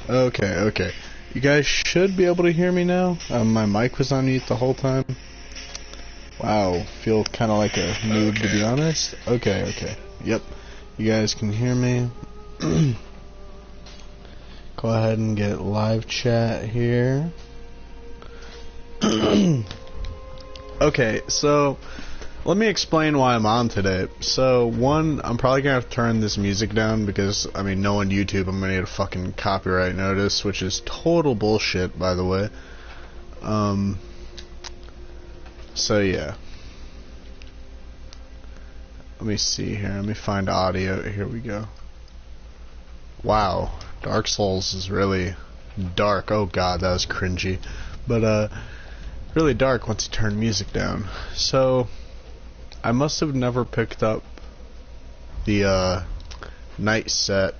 Okay, okay. You guys should be able to hear me now. My mic was on mute the whole time. Wow, feel kind of like a noob to be honest. Okay, okay. Yep. You guys can hear me. Go ahead and get live chat here. Okay, so let me explain why I'm on today. So, one, I'm probably gonna have to turn this music down because, I mean, knowing YouTube, I'm gonna get a fucking copyright notice, which is total bullshit, by the way. So yeah. Let me see here. Let me find audio. Here we go. Wow, Dark Souls is really dark. Oh god, that was cringy. But, really dark once you turn music down. So, I must have never picked up the night set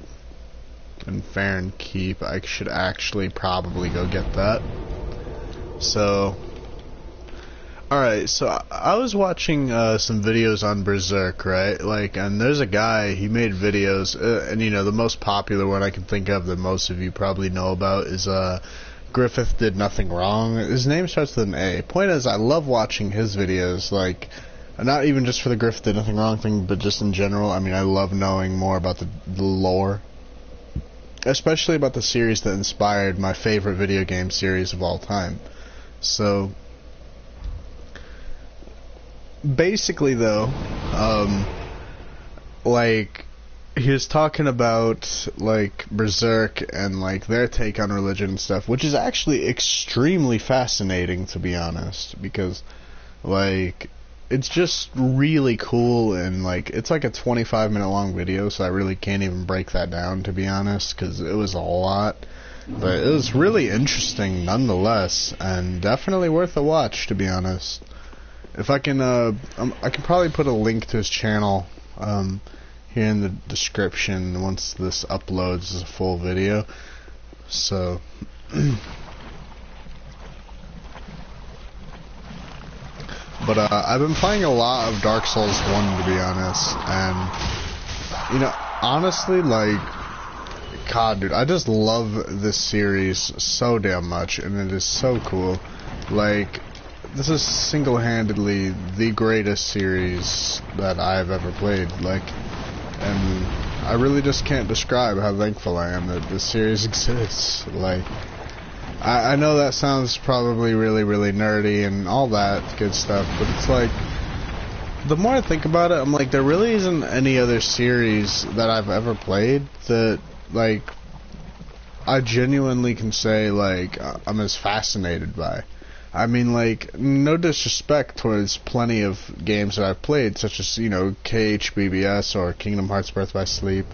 in Fair and Keep. I should actually probably go get that. So, alright, so I was watching some videos on Berserk, right? Like, and there's a guy, he made videos, and you know, the most popular one I can think of that most of you probably know about is Griffith Did Nothing Wrong. His name starts with an A. Point is, I love watching his videos, like, not even just for the Griffith Did Nothing Wrong thing, but just in general. I mean, I love knowing more about the lore. Especially about the series that inspired my favorite video game series of all time. So, basically though, like, he was talking about, like, Berserk and, like, their take on religion and stuff, which is actually extremely fascinating, to be honest, because, like, it's just really cool, and, like, it's like a 25-minute long video, so I really can't even break that down, to be honest, because it was a lot, but it was really interesting, nonetheless, and definitely worth a watch, to be honest. If I can, I can probably put a link to his channel, here in the description once this uploads as a full video. So but I've been playing a lot of Dark Souls 1, to be honest, and you know, honestly, like, god dude, I just love this series so damn much, and it is so cool. Like, this is single-handedly the greatest series that I've ever played, like, and I really just can't describe how thankful I am that this series exists. Like, I know that sounds probably really, really nerdy and all that good stuff, but it's like, the more I think about it, I'm like, there really isn't any other series that I've ever played that, like, I genuinely can say, like, I'm as fascinated by. I mean, like, no disrespect towards plenty of games that I've played, such as, you know, KHBBS or Kingdom Hearts Birth by Sleep,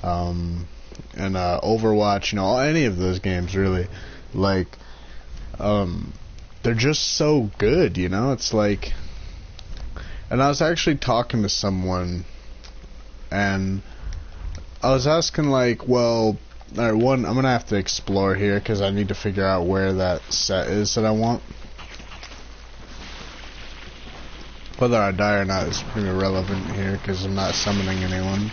and Overwatch, you know, any of those games, really. Like, they're just so good, you know? It's like, and I was actually talking to someone, and I was asking, like, well, alright, one, I'm gonna have to explore here, because I need to figure out where that set is that I want. Whether I die or not is pretty irrelevant here, because I'm not summoning anyone.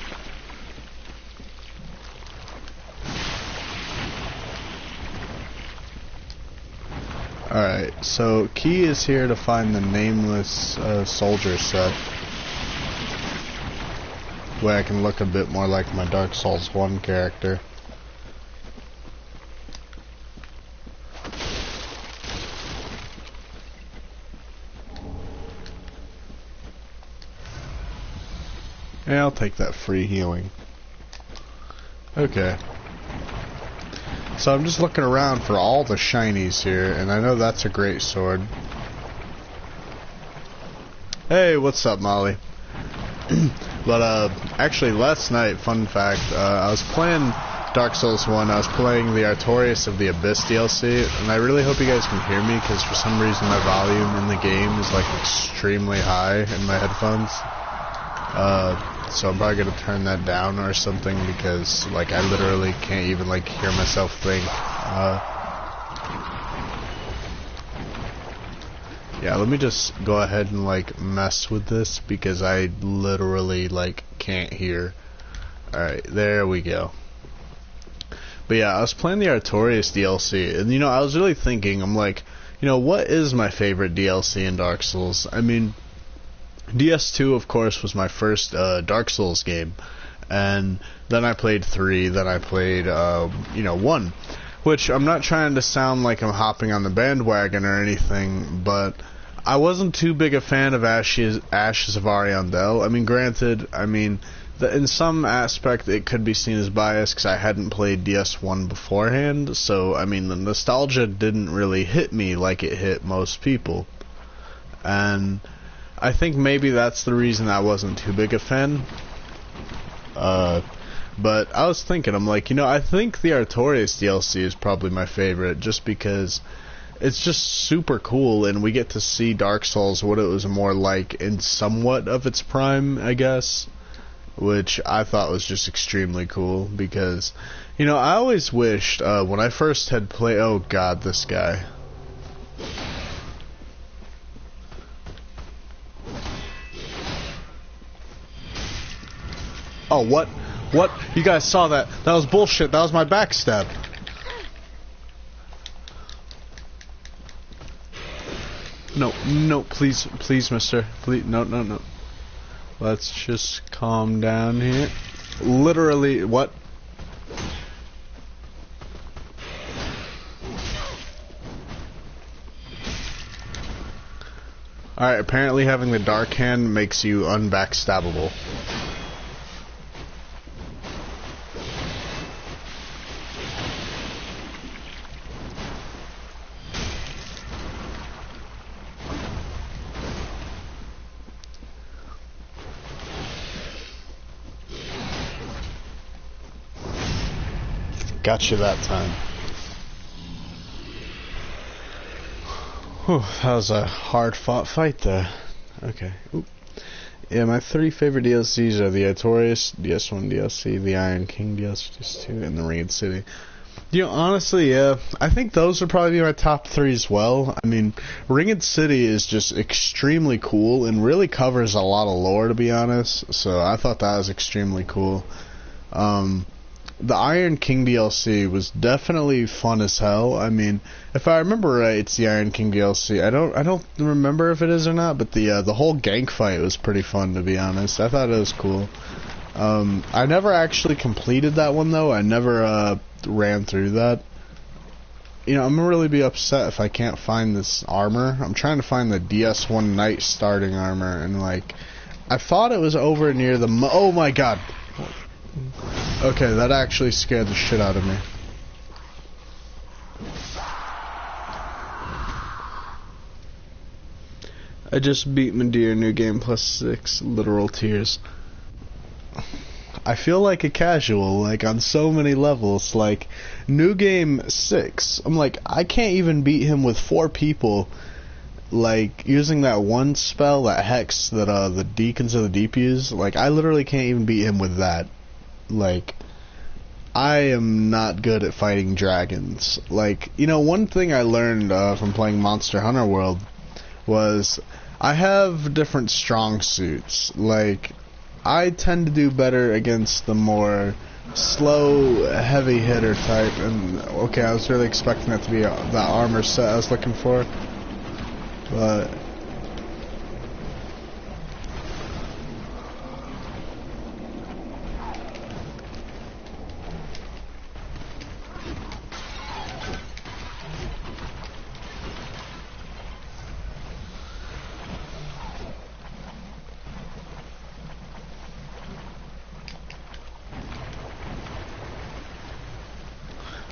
Alright, so Key is here to find the nameless soldier set. Where I can look a bit more like my Dark Souls 1 character. Yeah, I'll take that free healing. Okay. So I'm just looking around for all the shinies here, and I know that's a great sword. Hey, what's up, Molly? But, actually last night, fun fact, I was playing Dark Souls 1, I was playing the Artorias of the Abyss DLC, and I really hope you guys can hear me, because for some reason my volume in the game is, like, extremely high in my headphones. So I'm probably gonna turn that down or something, because, like, I literally can't even, like, hear myself think. Yeah, let me just go ahead and, like, mess with this, because I literally, like, can't hear. Alright, there we go. But yeah, I was playing the Artorias DLC, and you know, I was really thinking, I'm like, you know, what is my favorite DLC in Dark Souls? I mean, DS2, of course, was my first Dark Souls game, and then I played 3, then I played, 1, which I'm not trying to sound like I'm hopping on the bandwagon or anything, but I wasn't too big a fan of Ashes of Ariandel. I mean, granted, in some aspect it could be seen as bias because I hadn't played DS1 beforehand, so, I mean, the nostalgia didn't really hit me like it hit most people. And I think maybe that's the reason I wasn't too big a fan. But I was thinking, I'm like, you know, I think the Artorias DLC is probably my favorite, just because it's just super cool, and we get to see Dark Souls, what it was more like in somewhat of its prime, I guess, which I thought was just extremely cool, because, you know, I always wished, when I first had played, oh god, this guy. Oh, what? What? You guys saw that? That was bullshit. That was my backstab. No, please, mister. Please, no. Let's just calm down here. Literally, what? Alright, apparently having the dark hand makes you unbackstabbable. Gotcha that time. Whew, that was a hard-fought fight there. Okay. Oop. Yeah, my 3 favorite DLCs are the Artorias DS1 DLC, the Iron King DLC 2, and the Ringed City. You know, honestly, yeah, I think those would probably be my top 3 as well. I mean, Ringed City is just extremely cool and really covers a lot of lore, to be honest. So I thought that was extremely cool. The Iron King DLC was definitely fun as hell. I mean, if I remember right, it's the Iron King DLC. I don't remember if it is or not, but the whole gank fight was pretty fun, to be honest. I thought it was cool. I never actually completed that one though. I never ran through that. You know, I'm gonna really be upset if I can't find this armor. I'm trying to find the DS1 Knight starting armor, and like, I thought it was over near the. Oh my god. Okay, that actually scared the shit out of me. I just beat Madeir New Game Plus 6, literal tears. I feel like a casual, like on so many levels, like New Game 6, I'm like, I can't even beat him with 4 people, like using that one spell, that hex that the Deacons of the Deep use. Like, I literally can't even beat him with that. Like, I am not good at fighting dragons. Like, you know, one thing I learned from playing Monster Hunter World was I have different strong suits. Like, I tend to do better against the more slow, heavy hitter type. And okay, I was really expecting that to be the armor set I was looking for, but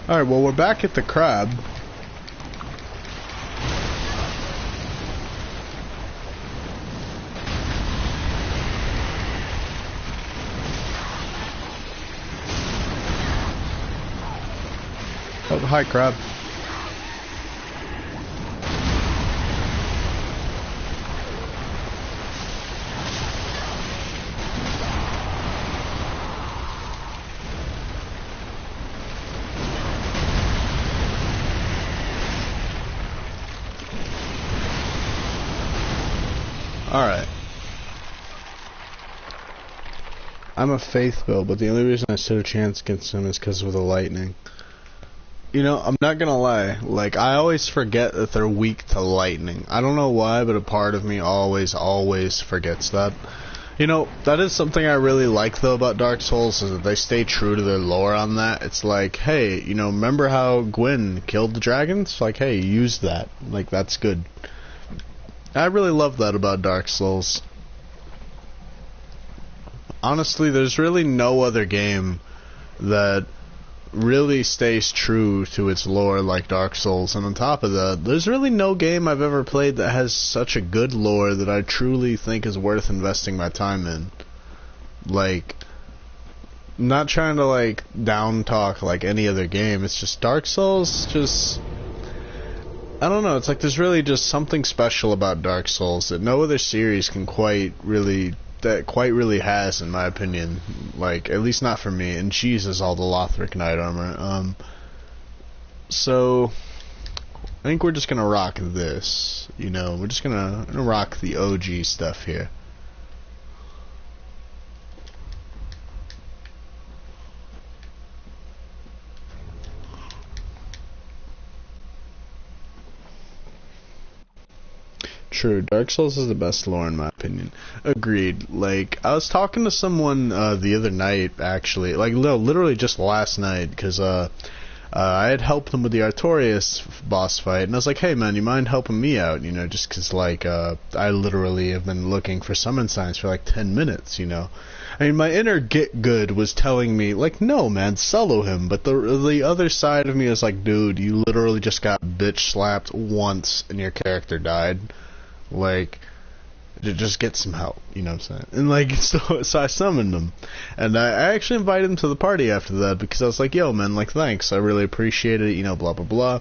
alright, well, we're back at the crab. Oh, hi, crab. Alright. I'm a faith build, but the only reason I stood a chance against him is because of the lightning. You know, I'm not gonna lie, like, I always forget that they're weak to lightning. I don't know why, but a part of me always forgets that. You know, that is something I really like, though, about Dark Souls, is that they stay true to their lore on that. It's like, hey, you know, remember how Gwyn killed the dragons? Like, hey, use that. Like, that's good. I really love that about Dark Souls. Honestly, there's really no other game that really stays true to its lore like Dark Souls, and on top of that, there's really no game I've ever played that has such a good lore that I truly think is worth investing my time in. Like, not trying to, like, down talk like any other game, it's just Dark Souls, just, I don't know, it's like there's really just something special about Dark Souls that no other series can quite really has, in my opinion. Like, at least not for me. And Jesus, all the Lothric Knight armor. So I think we're just gonna rock this. You know, we're just gonna rock the OG stuff here. True, Dark Souls is the best lore in my opinion. Agreed. Like, I was talking to someone the other night, actually, like, no, literally just last night, because I had helped them with the Artorias boss fight, and I was like, hey man, you mind helping me out, you know, just because, like, I literally have been looking for summon signs for like 10 minutes, you know. I mean, my inner get good was telling me, like, no man, solo him, but the other side of me is like, dude, you literally just got bitch slapped once and your character died. Like, just get some help, you know what I'm saying? And, like, so I summoned him. And I actually invited him to the party after that, because I was like, yo, man, like, thanks, I really appreciate it, you know, blah, blah, blah.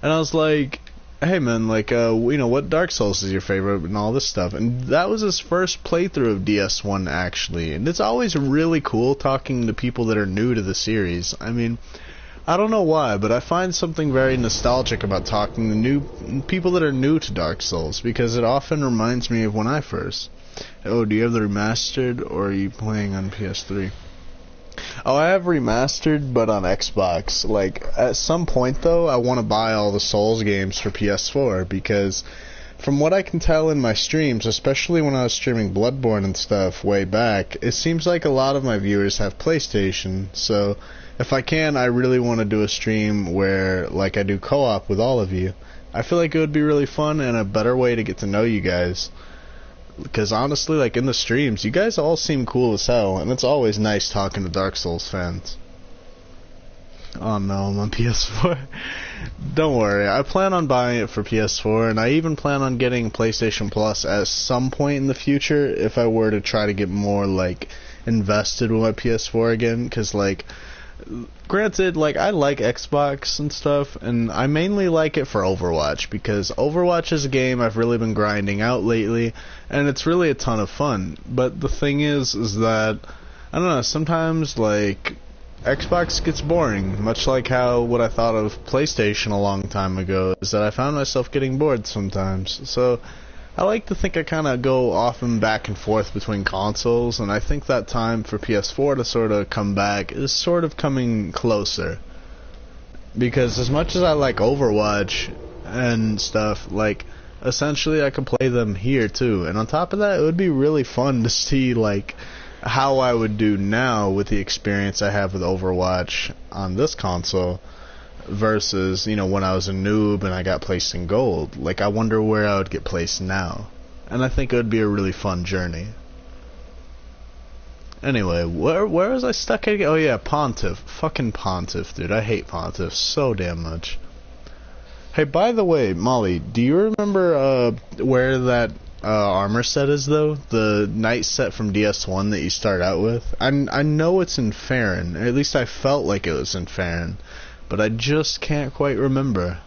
And I was like, hey, man, like, you know, what Dark Souls is your favorite, and all this stuff. And that was his first playthrough of DS1, actually. And it's always really cool talking to people that are new to the series. I mean, I don't know why, but I find something very nostalgic about talking to new people that are new to Dark Souls, because it often reminds me of when I first. Oh, do you have the remastered, or are you playing on PS3? Oh, I have remastered, but on Xbox. Like, at some point, though, I want to buy all the Souls games for PS4, because from what I can tell in my streams, especially when I was streaming Bloodborne and stuff way back, it seems like a lot of my viewers have PlayStation, so if I can, I really want to do a stream where, like, I do co-op with all of you. I feel like it would be really fun and a better way to get to know you guys. Because honestly, like, in the streams, you guys all seem cool as hell, and it's always nice talking to Dark Souls fans. Oh no, I'm on PS4. Don't worry, I plan on buying it for PS4, and I even plan on getting PlayStation Plus at some point in the future if I were to try to get more, like, invested with my PS4 again, because, like, granted, like, I like Xbox and stuff, and I mainly like it for Overwatch, because Overwatch is a game I've really been grinding out lately, and it's really a ton of fun. But the thing is that, I don't know, sometimes, like, Xbox gets boring, much like how what I thought of PlayStation a long time ago, is that I found myself getting bored sometimes. So I like to think I kind of go off and back and forth between consoles, and I think that time for PS4 to sort of come back is sort of coming closer. Because as much as I like Overwatch and stuff, like, essentially I could play them here too. And on top of that, it would be really fun to see, like, how I would do now with the experience I have with Overwatch on this console versus, you know, when I was a noob and I got placed in gold. Like, I wonder where I would get placed now. And I think it would be a really fun journey. Anyway, where was I stuck at again? Oh yeah, Pontiff. Fucking Pontiff, dude. I hate Pontiff so damn much. Hey, by the way, Molly, do you remember where that armor set is, though? The knight set from DS1 that you start out with? I know it's in Farron. Or at least I felt like it was in Farron. But I just can't quite remember.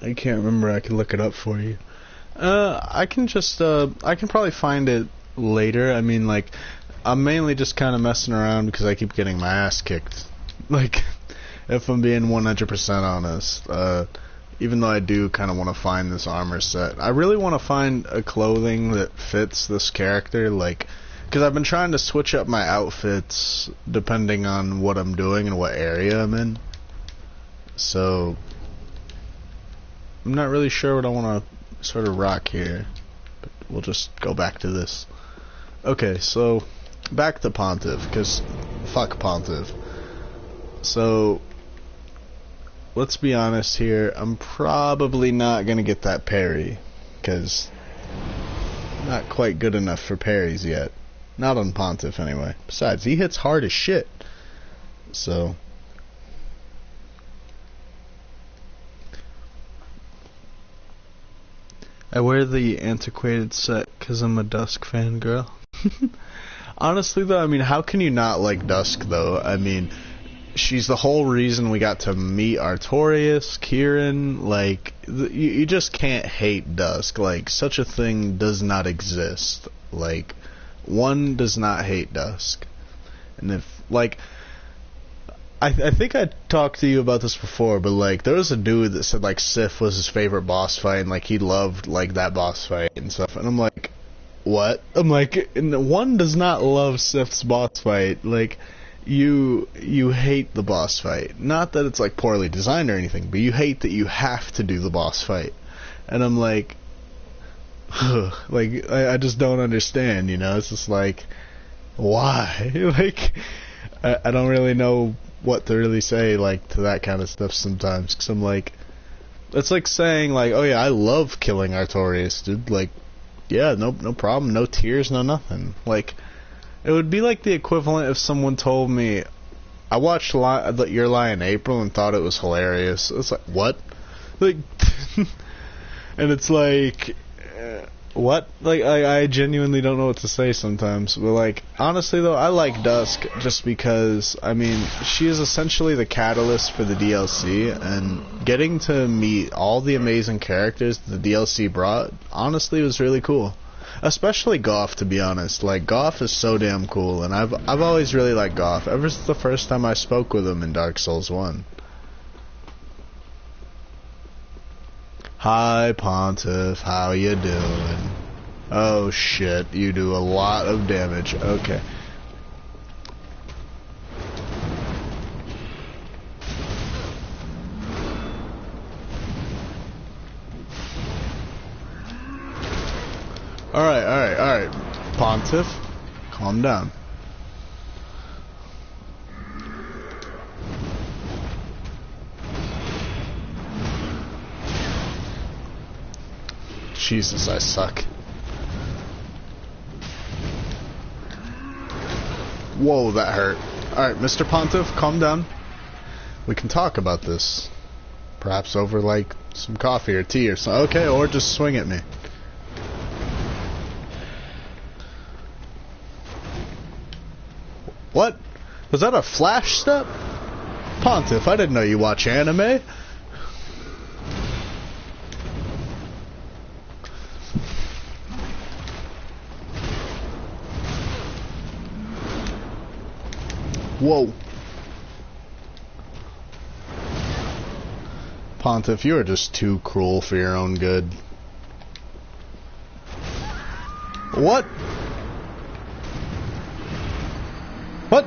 I can't remember. I can look it up for you. I can just, I can probably find it later. I mean, like, I'm mainly just kind of messing around because I keep getting my ass kicked. Like, if I'm being 100% honest. Even though I do kind of want to find this armor set. I really want to find a clothing that fits this character, like, because I've been trying to switch up my outfits depending on what I'm doing and what area I'm in. So, I'm not really sure what I want to sort of rock here. But we'll just go back to this. Okay, so, back to Pontiff, because fuck Pontiff. So, let's be honest here, I'm probably not going to get that parry, because I'm not quite good enough for parries yet. Not on Pontiff, anyway. Besides, he hits hard as shit. So, I wear the antiquated set because I'm a Dusk fangirl. Honestly, though, I mean, how can you not like Dusk, though? I mean, she's the whole reason we got to meet Artorias, Kieran, like, you just can't hate Dusk. Like, such a thing does not exist. Like, one does not hate Dusk. And if, like, I think I talked to you about this before, but, like, there was a dude that said, like, Sif was his favorite boss fight, and, like, he loved, like, that boss fight and stuff. And I'm like, what? I'm like, one does not love Sif's boss fight. Like, you hate the boss fight. Not that it's like poorly designed or anything, but you hate that you have to do the boss fight. And I'm like, like, I just don't understand, you know? It's just like, why? Like, I don't really know what to really say, like, to that kind of stuff sometimes, because I'm like, it's like saying, like, oh yeah, I love killing Artorias, dude. Like, yeah, no problem, no tears, no nothing. Like, it would be like the equivalent if someone told me, I watched Your Lie in April and thought it was hilarious. It's like, what? Like, and it's like, what? Like, I genuinely don't know what to say sometimes. But, like, honestly, though, I like Dusk just because, I mean, she is essentially the catalyst for the DLC, and getting to meet all the amazing characters the DLC brought, honestly, was really cool. Especially Goff, to be honest. Like, Goff is so damn cool, and I've always really liked Goff, ever since the first time I spoke with him in Dark Souls 1. Hi, Pontiff, how you doing? Oh shit, you do a lot of damage. Okay. Alright. Pontiff, calm down. Jesus, I suck. Whoa, that hurt. Alright, Mr. Pontiff, calm down. We can talk about this. Perhaps over, like, some coffee or tea or something. Okay, or just swing at me. What? Was that a flash step? Pontiff, I didn't know you watch anime. Whoa. Pontiff, you are just too cruel for your own good. What? What?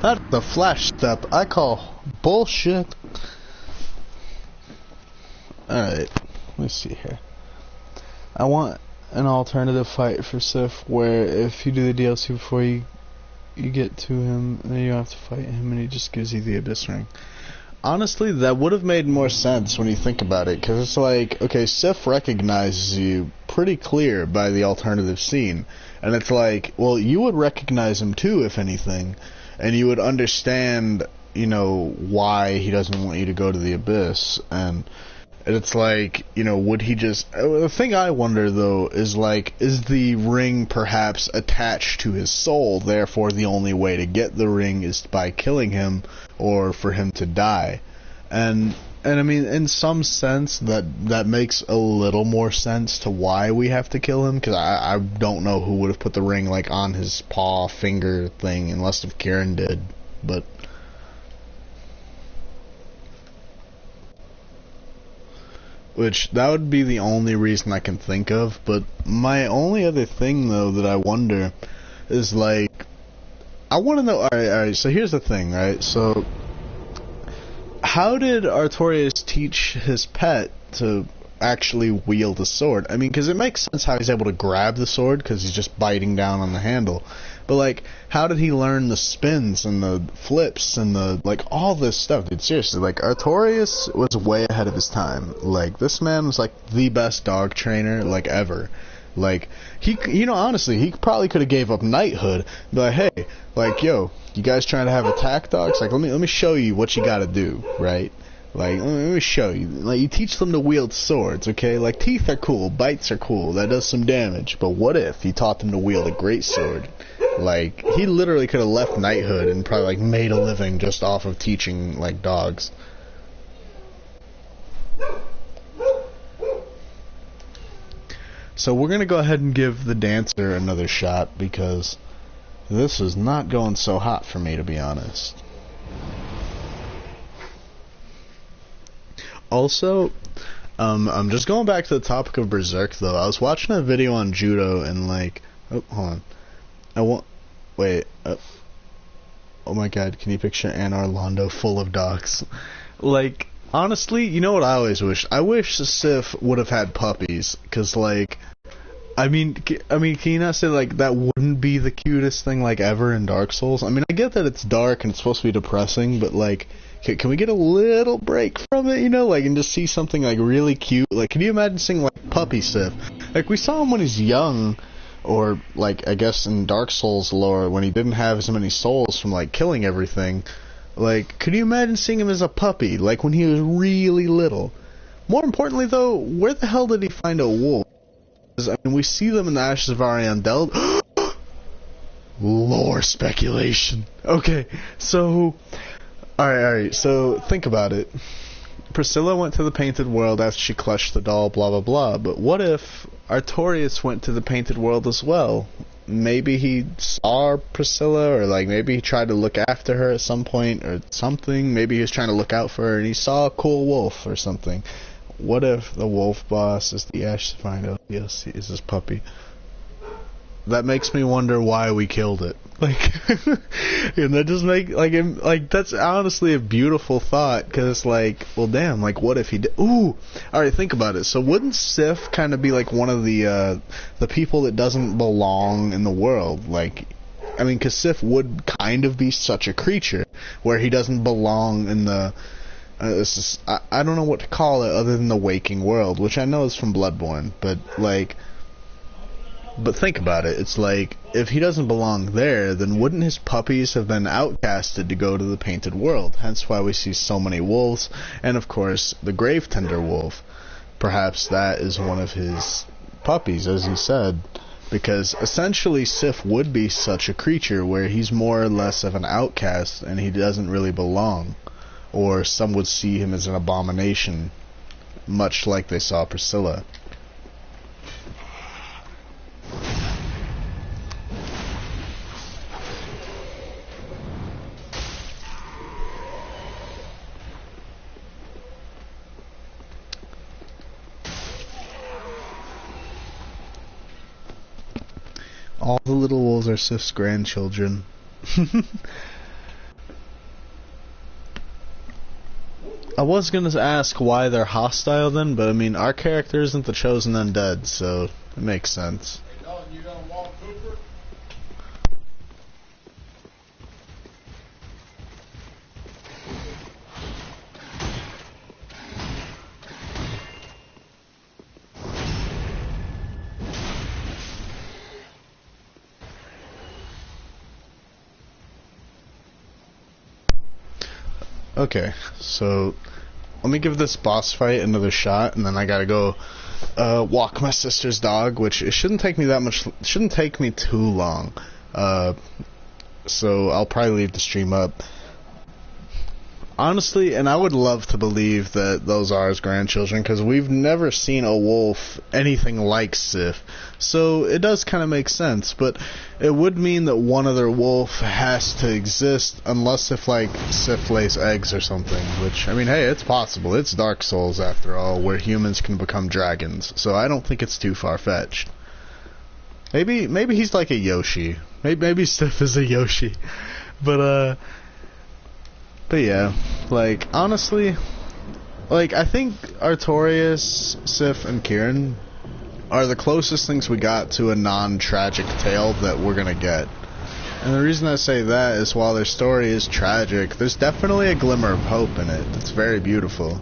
That's the flash step I call bullshit. Alright, let me see here. I want an alternative fight for Sif where if you do the DLC before you get to him, then you don't have to fight him and he just gives you the Abyss Ring. Honestly, that would have made more sense when you think about it, because it's like, okay, Sif recognizes you pretty clear by the alternative scene, and it's like, well, you would recognize him too, if anything, and you would understand, you know, why he doesn't want you to go to the Abyss, and it's like, you know, would he just... The thing I wonder, though, is like, is the ring perhaps attached to his soul, therefore the only way to get the ring is by killing him, or for him to die? And And I mean, in some sense, that makes a little more sense to why we have to kill him, because I don't know who would have put the ring, like, on his paw, finger thing, unless if Kieran did, but... Which, that would be the only reason I can think of, but my only other thing, though, that I wonder is, like, I want to know, alright, so here's the thing, right, so... How did Artorias teach his pet to actually wield a sword? I mean, because it makes sense how he's able to grab the sword, because he's just biting down on the handle. But, like, how did he learn the spins and the flips and the, like, all this stuff? Dude, seriously, like, Artorias was way ahead of his time. Like, this man was, like, the best dog trainer, like, ever. Like, he, you know, honestly, he probably could have gave up knighthood. Be like, hey, like, yo, you guys trying to have attack dogs? Like, let me show you what you gotta do, right? Like, let me show you. Like, you teach them to wield swords, okay? Like, teeth are cool, bites are cool, that does some damage. But what if you taught them to wield a great sword? Like, he literally could have left knighthood and probably, like, made a living just off of teaching, like, dogs. So we're going to go ahead and give the dancer another shot, because this is not going so hot for me, to be honest. Also, I'm just going back to the topic of Berserk, though. I was watching a video on judo, and, like... Oh, hold on. Wait. Oh my god, can you picture Anar Londo full of dogs? Like... Honestly, you know what I always wish? I wish Sif would have had puppies, because, like, I mean, can you not say, like, that wouldn't be the cutest thing, like, ever in Dark Souls? I mean, I get that it's dark and it's supposed to be depressing, but, like, can we get a little break from it, you know, like, and just see something, like, really cute? Like, can you imagine seeing, like, Puppy Sif? Like, we saw him when he's young, or, like, I guess in Dark Souls lore, when he didn't have as many souls from, like, killing everything. Like, could you imagine seeing him as a puppy, like when he was really little? More importantly, though, where the hell did he find a wolf? I mean, we see them in the Ashes of Ariandel. Lore speculation. Okay, so... Alright, so think about it. Priscilla went to the Painted World after she clutched the doll, blah blah blah, but what if Artorias went to the Painted World as well? Maybe he saw Priscilla, or like maybe he tried to look after her at some point or something. Maybe he was trying to look out for her and he saw a cool wolf or something. What if the wolf boss is the Ash to find out? Yes, he is his puppy. That makes me wonder why we killed it. Like, and that just like that's honestly a beautiful thought, because like, well, damn, like what if he did? Ooh, all right, think about it. So wouldn't Sif kind of be like one of the people that doesn't belong in the world? Like, I mean, because Sif would kind of be such a creature where he doesn't belong in the. I don't know what to call it other than the waking world, which I know is from Bloodborne, but like. But think about it, it's like, if he doesn't belong there, then wouldn't his puppies have been outcasted to go to the Painted World? Hence why we see so many wolves, and of course, the Gravetender wolf. Perhaps that is one of his puppies, as he said, because essentially Sif would be such a creature where he's more or less of an outcast, and he doesn't really belong. Or some would see him as an abomination, much like they saw Priscilla. All the little wolves are Sif's grandchildren. I was gonna ask why they're hostile then, but I mean, our character isn't the chosen undead, so it makes sense. Hey, Dalton, you gonna walk Cooper? Okay, so let me give this boss fight another shot, and then I gotta go walk my sister's dog, which it shouldn't take me that much. It shouldn't take me too long. So I'll probably leave the stream up. Honestly, and I would love to believe that those are his grandchildren, because we've never seen a wolf anything like Sif. So it does kind of make sense, but it would mean that one other wolf has to exist, unless if, like, Sif lays eggs or something, which, I mean, hey, it's possible. It's Dark Souls, after all, where humans can become dragons, so I don't think it's too far-fetched. Maybe he's like a Yoshi. Maybe Sif is a Yoshi. But yeah, like, honestly, like, I think Artorias, Sif, and Kieran are the closest things we got to a non-tragic tale that we're gonna get. And the reason I say that is while their story is tragic, there's definitely a glimmer of hope in it. It's very beautiful.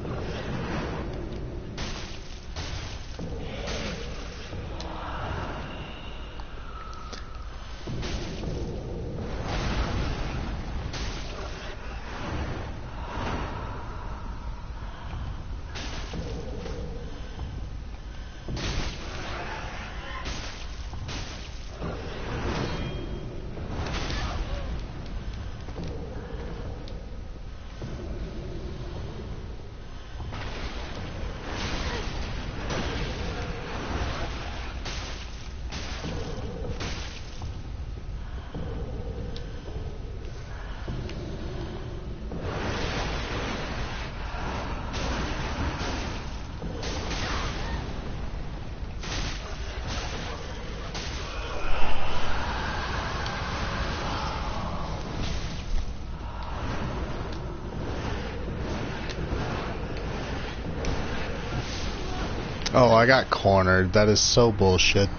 Oh, I got cornered. That is so bullshit.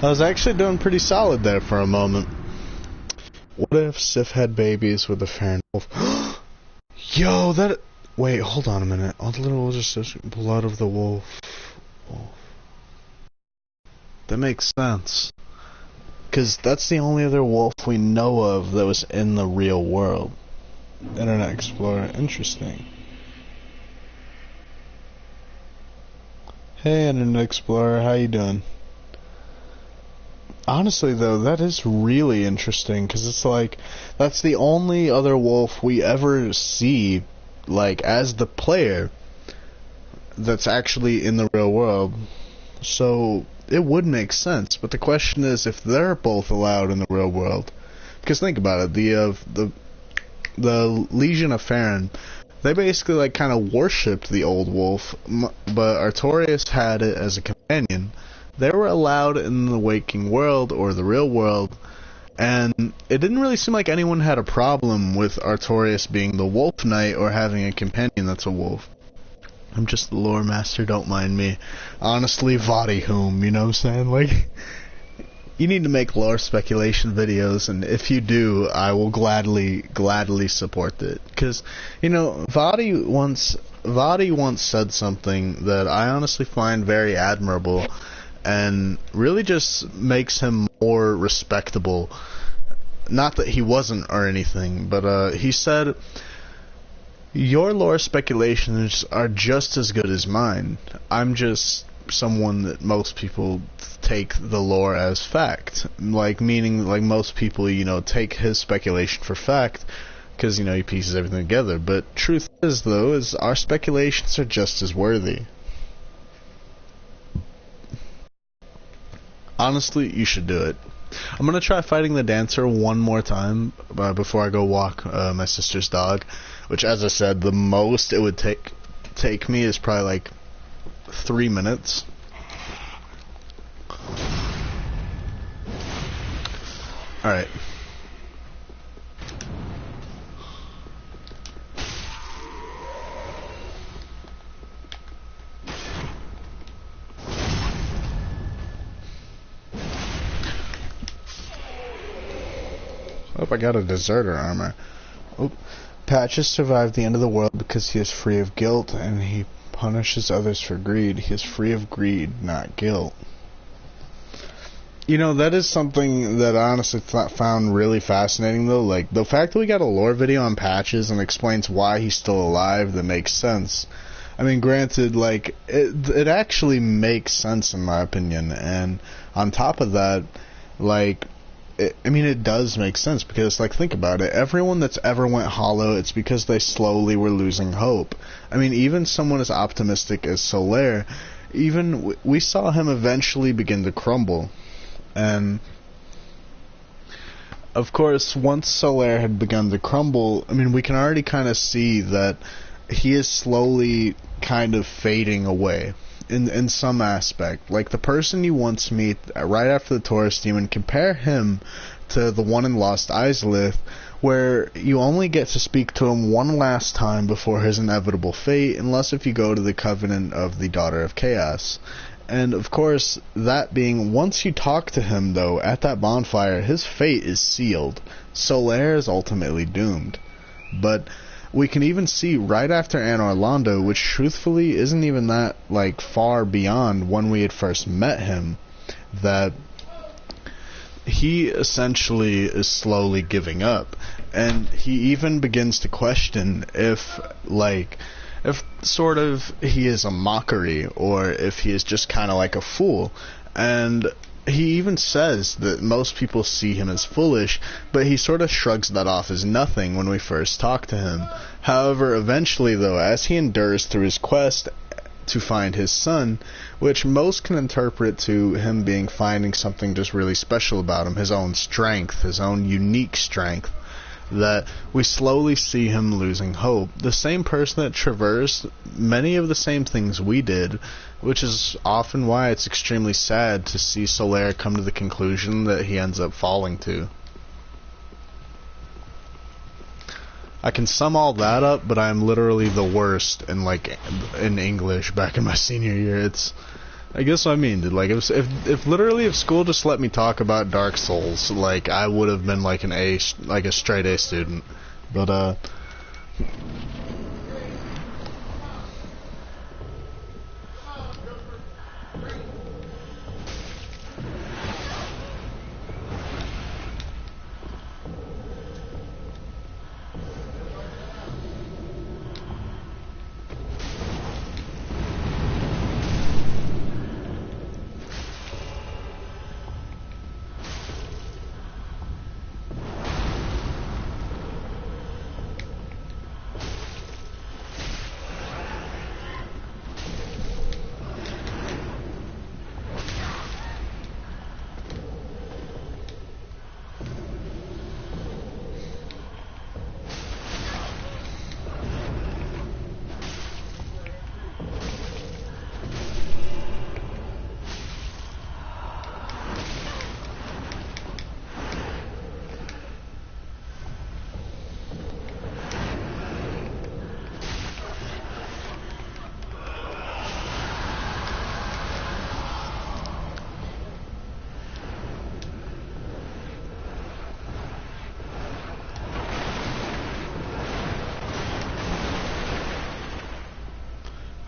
I was actually doing pretty solid there for a moment. What if Sif had babies with a fair wolf? Yo, that... Wait, hold on a minute. All the little just blood of the wolf. That makes sense. Because that's the only other wolf we know of that was in the real world. Internet Explorer. Interesting. Hey, Internet Explorer, how you doing? Honestly, though, that is really interesting, because it's like, that's the only other wolf we ever see, like, as the player, that's actually in the real world. So, it would make sense, but the question is if they're both allowed in the real world. Because think about it, the Legion of Farron, they basically, like, kind of worshipped the old wolf, but Artorias had it as a companion. They were allowed in the waking world, or the real world, and it didn't really seem like anyone had a problem with Artorias being the wolf knight, or having a companion that's a wolf. I'm just the lore master, don't mind me. Honestly, Vadi whom, you know what I'm saying? Like, you need to make lore speculation videos, and if you do, I will gladly support it. Because, you know, Vadi once said something that I honestly find very admirable, and really just makes him more respectable. Not that he wasn't or anything, but he said, your lore speculations are just as good as mine. I'm just someone that most people take the lore as fact. Like, meaning, like, most people, you know, take his speculation for fact, because, you know, he pieces everything together. But truth is, though, is our speculations are just as worthy. Honestly, you should do it. I'm gonna try fighting the dancer one more time before I go walk my sister's dog, which, as I said, the most it would take me is probably like 3 minutes. Alright. Oh, I got a deserter armor. Oh. Patches survived the end of the world because he is free of guilt, and he punishes others for greed. He is free of greed, not guilt. You know, that is something that I honestly found really fascinating, though. Like, the fact that we got a lore video on Patches and explains why he's still alive, that makes sense. I mean, granted, like, it actually makes sense in my opinion, and on top of that, like, I mean, it does make sense because, like, think about it. Everyone that's ever went hollow, it's because they slowly were losing hope. I mean, even someone as optimistic as Solaire, even we saw him eventually begin to crumble. And of course, once Solaire had begun to crumble, I mean, we can already kind of see that he is slowly kind of fading away in some aspect. Like, the person you once meet right after the Taurus Demon, compare him to the one in Lost Izalith, where you only get to speak to him one last time before his inevitable fate, unless if you go to the Covenant of the Daughter of Chaos. And, of course, that being, once you talk to him, though, at that bonfire, his fate is sealed. Solaire is ultimately doomed. But we can even see right after Anor Londo, which truthfully isn't even that, like, far beyond when we had first met him, that he essentially is slowly giving up. And he even begins to question if sort of he is a mockery, or if he is just kind of like a fool. And he even says that most people see him as foolish, but he sort of shrugs that off as nothing when we first talk to him. However, eventually, though, as he endures through his quest to find his son, which most can interpret to him being finding something just really special about him, his own strength, his own unique strength, that we slowly see him losing hope. The same person that traversed many of the same things we did, which is often why it's extremely sad to see Solaire come to the conclusion that he ends up falling to. I can sum all that up, but I'm literally the worst in English back in my senior year. I guess what I mean, dude. Like, if school just let me talk about Dark Souls, like, I would have been like a straight A student. But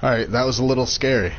alright, that was a little scary.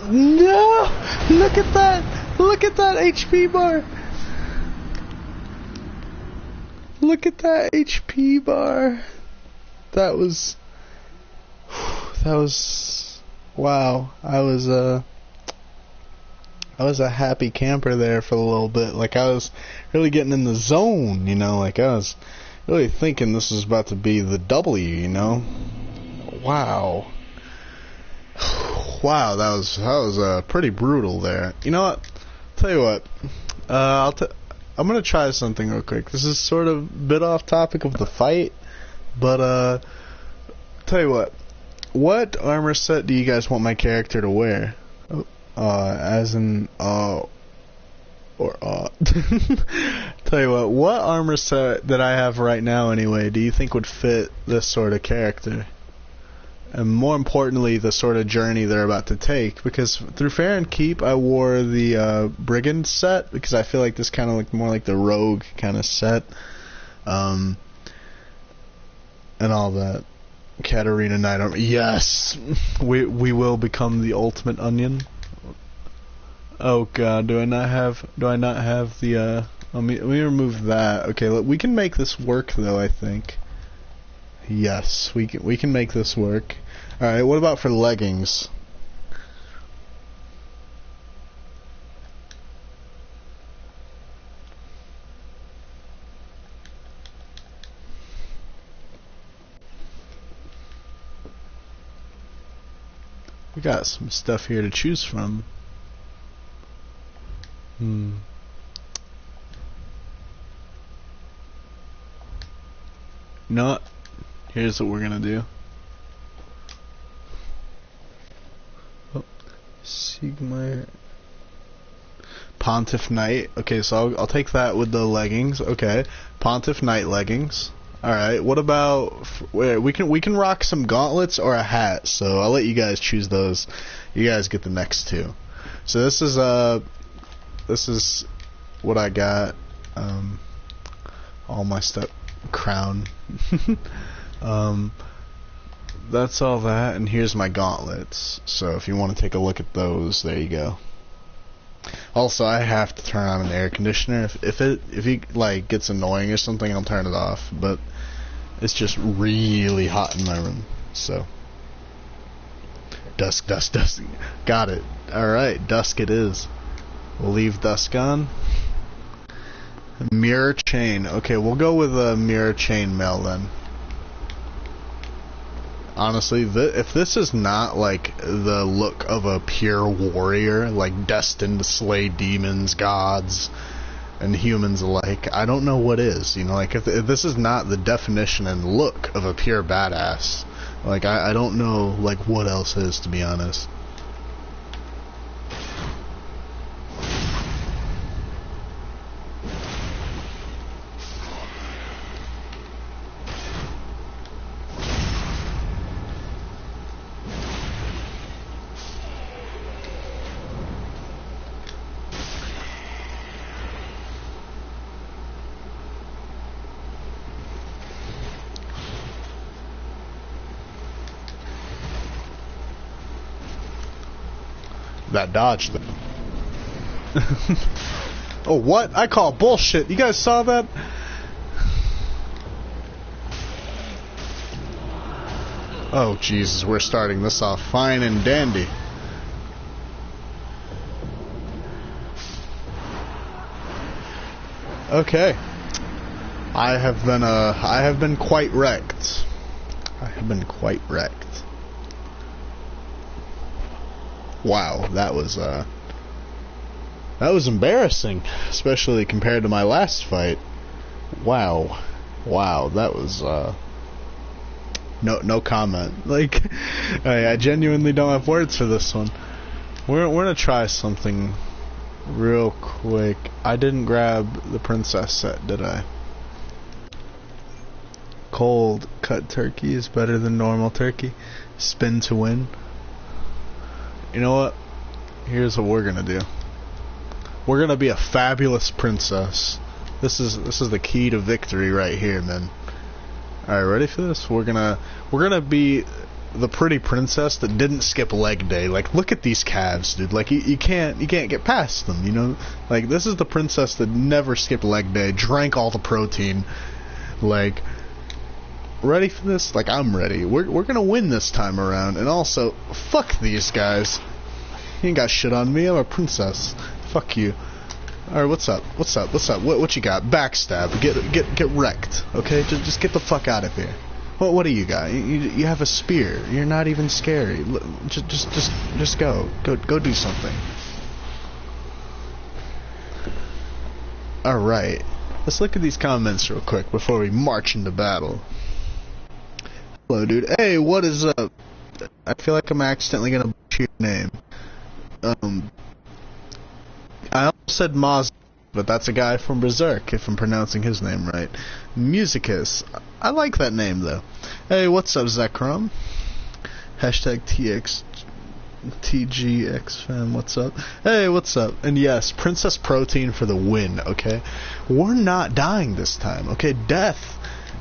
No! Look at that! Look at that HP bar! Look at that HP bar! That was... Wow. I was a happy camper there for a little bit. Like, I was really getting in the zone, you know? Like, I was really thinking this was about to be the W, you know? Wow. Wow, that was pretty brutal there. You know what? Tell you what. I'm gonna try something real quick. This is sort of a bit off topic of the fight, but tell you what. What armor set do you guys want my character to wear? As in Tell you what armor set that I have right now anyway do you think would fit this sort of character? And more importantly, the sort of journey they're about to take. Because through Fair and Keep, I wore the Brigand set, because I feel like this kind of like more like the rogue kind of set. And all that. Katarina Knight armor. Yes! We will become the ultimate onion. Oh god, do I not have the, let me remove that. Okay, we can make this work though, I think. Yes, we can make this work. Alright, what about for leggings? We got some stuff here to choose from. No, here's what we're gonna do. Oh, Sigmar Pontiff Knight. Okay, so I'll take that with the leggings. Okay, Pontiff Knight leggings. All right. What about we can rock some gauntlets or a hat. So I'll let you guys choose those. You guys get the next two. So this is what I got. All my stuff. Crown. That's all that, and here's my gauntlets. So if you want to take a look at those, there you go. Also, I have to turn on an air conditioner. If it like gets annoying or something, I'll turn it off. But it's just really hot in my room. So dusk. Got it. All right, dusk it is. We'll leave dusk on. Mirror chain. Okay, we'll go with a mirror chain mail then. Honestly, if this is not like the look of a pure warrior, like destined to slay demons, gods, and humans alike, I don't know what is. You know, like if this is not the definition and look of a pure badass, like I don't know like what else is, to be honest. That dodge thing. Oh, what? I call bullshit. You guys saw that? Oh, Jesus, we're starting this off fine and dandy. Okay. I have been quite wrecked. Wow, that was embarrassing, especially compared to my last fight. Wow, that was no comment. Like, I genuinely don't have words for this one. We're gonna try something real quick. I didn't grab the princess set, did I? Cold cut turkey is better than normal turkey. Spin to win. You know what? Here's what we're gonna do. We're gonna be a fabulous princess. This is the key to victory right here, man. Alright, ready for this? We're gonna be the pretty princess that didn't skip leg day. Like, look at these calves, dude. Like, you can't get past them, you know? Like, this is the princess that never skipped leg day, drank all the protein. Like, ready for this? Like, I'm ready. We're gonna win this time around. And also, fuck these guys. You ain't got shit on me. I'm a princess. Fuck you. Alright, what's up? What you got? Backstab. Get wrecked. Okay? Just get the fuck out of here. What do you got? You have a spear. You're not even scary. Just go. Go do something. Alright. Let's look at these comments real quick before we march into battle. Hello, dude. Hey, what is up? I feel like I'm accidentally gonna butcher your name. I almost said Maz, but that's a guy from Berserk, if I'm pronouncing his name right. Musicus. I like that name, though. Hey, what's up, Zekrom? Hashtag TGXFam, what's up? Hey, what's up? And yes, Princess Protein for the win, okay? We're not dying this time, okay? Death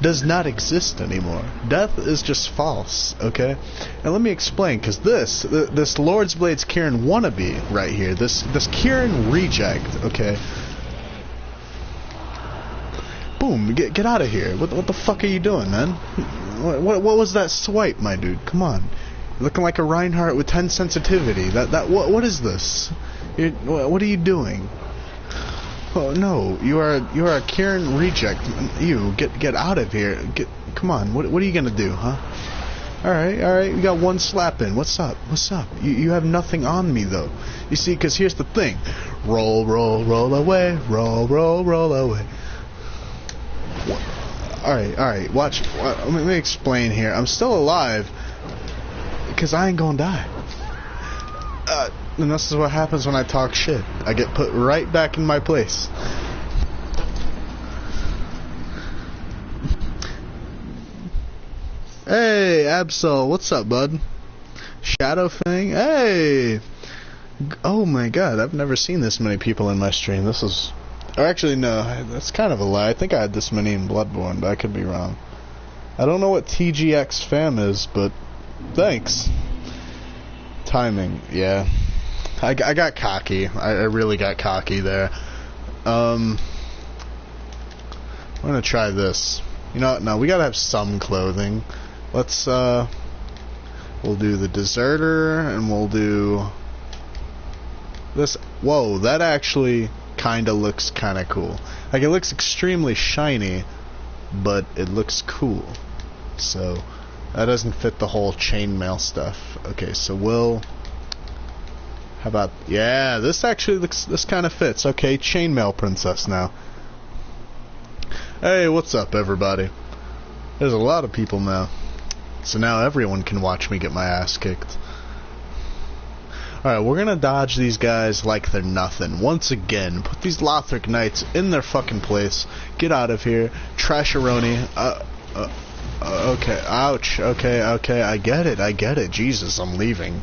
does not exist anymore. Death is just false, okay? And let me explain, because this Lord's Blades Kieran wannabe right here, this Kieran reject, okay? Boom, get out of here. What the fuck are you doing, man? What was that swipe, my dude? Come on. You're looking like a Reinhardt with 10 sensitivity. What is this? What are you doing? Oh no, you are a Kieran reject. You get out of here. Come on. What are you gonna do, huh? All right. You got one slap in. What's up? You have nothing on me though. You see, because here's the thing. Roll away. Roll away. All right. Watch. Let me explain here. I'm still alive because I ain't gonna die. And this is what happens when I talk shit. I get put right back in my place. Hey, Absol, what's up, bud? Shadowfang, hey! Oh my god, I've never seen this many people in my stream. This is... Or actually, no, that's kind of a lie. I think I had this many in Bloodborne, but I could be wrong. I don't know what TGX fam is, but thanks. Timing, yeah. I got cocky. I really got cocky there. I'm gonna try this. You know what? No, we gotta have some clothing. Let's, we'll do the deserter, and we'll do this. Whoa, that actually kinda looks kinda cool. Like, it looks extremely shiny, but it looks cool. So, that doesn't fit the whole chainmail stuff. Okay, so we'll... How about... Yeah, this actually looks... This kind of fits. Okay, chainmail princess now. Hey, what's up, everybody? There's a lot of people now. So now everyone can watch me get my ass kicked. Alright, we're gonna dodge these guys like they're nothing. Once again, put these Lothric Knights in their fucking place. Get out of here. Trasheroni. Okay, ouch. Okay, I get it. Jesus, I'm leaving.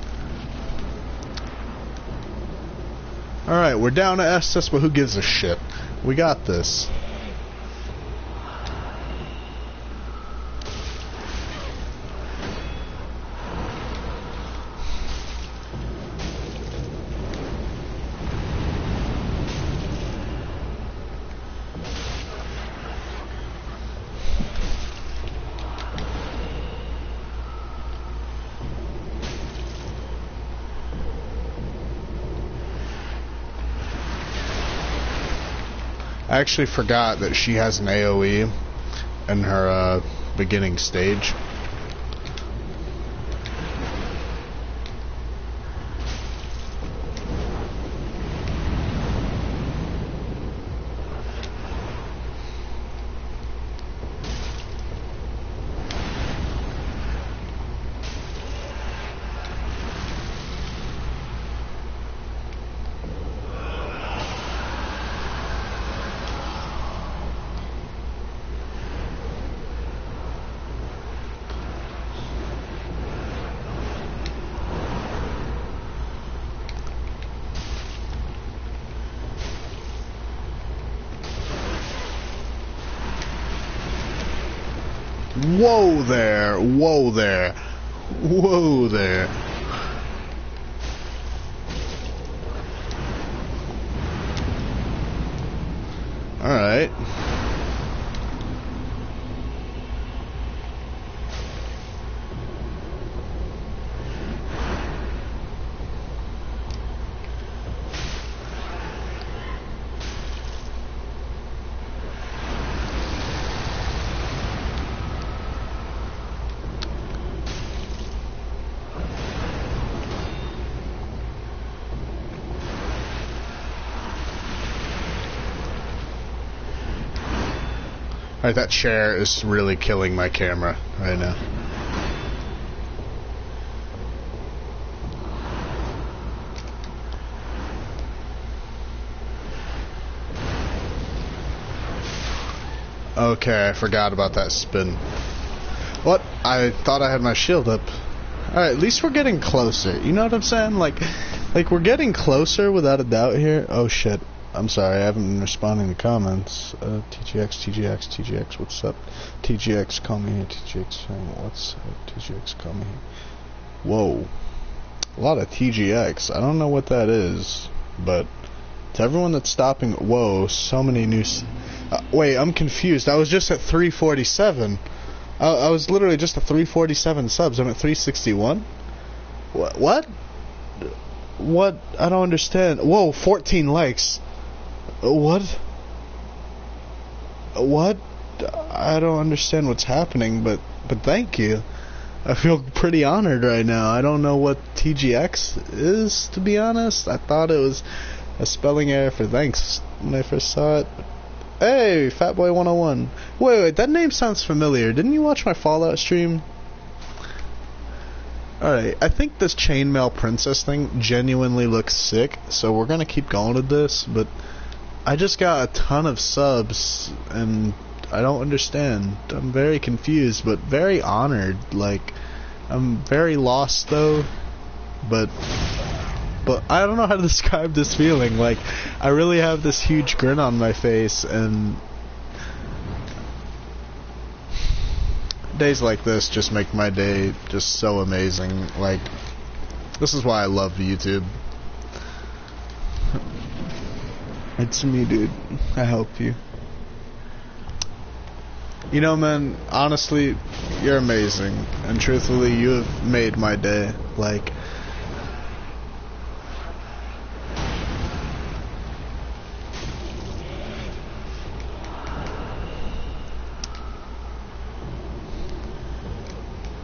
Alright, we're down to SS, but who gives a shit? We got this. I actually forgot that she has an AoE in her beginning stage. Whoa there. Whoa there. Alright. Alright, that chair is really killing my camera right now. Okay, I forgot about that spin. What? I thought I had my shield up. Alright, at least we're getting closer. You know what I'm saying? Like we're getting closer without a doubt here. Oh shit. I'm sorry, I haven't been responding to comments. TGX, what's up? TGX, call me here. TGX, what's up? TGX, call me here. Whoa. A lot of TGX. I don't know what that is, but to everyone that's stopping... Whoa, so many new... wait, I'm confused. I was just at 347. I was literally just at 347 subs. I'm at 361? What? What? I don't understand. Whoa, 14 likes. What? What? I don't understand what's happening, but thank you. I feel pretty honored right now. I don't know what TGX is, to be honest. I thought it was a spelling error for thanks when I first saw it. Hey, Fatboy101. Wait, that name sounds familiar. Didn't you watch my Fallout stream? Alright, I think this chainmail princess thing genuinely looks sick, so we're gonna keep going with this, but I just got a ton of subs, and I don't understand. I'm very confused, but very honored. Like, I'm very lost, though, but I don't know how to describe this feeling. Like, I really have this huge grin on my face, and days like this just make my day just so amazing. Like, this is why I love YouTube. It's me, dude. I help you. You know, man, honestly, you're amazing. And truthfully, you have made my day. Like,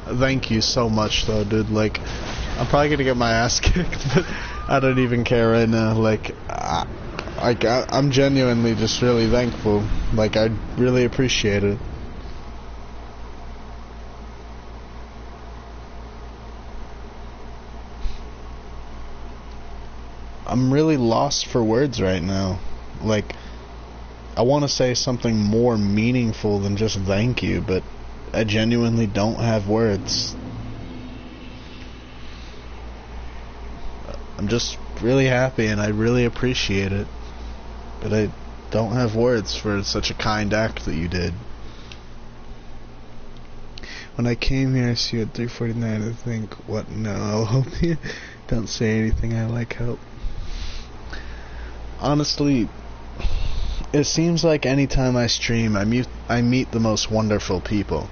thank you so much, though, dude. Like, I'm probably gonna get my ass kicked, but I don't even care right now. Like, I'm genuinely just really thankful. Like, I really appreciate it. I'm really lost for words right now. Like, I want to say something more meaningful than just thank you, but I genuinely don't have words. I'm just really happy and I really appreciate it. But I don't have words for such a kind act that you did. When I came here, I see you at 349. I think, what? No, I'll help you. Don't say anything. I like help. Honestly, it seems like anytime I stream, I meet the most wonderful people.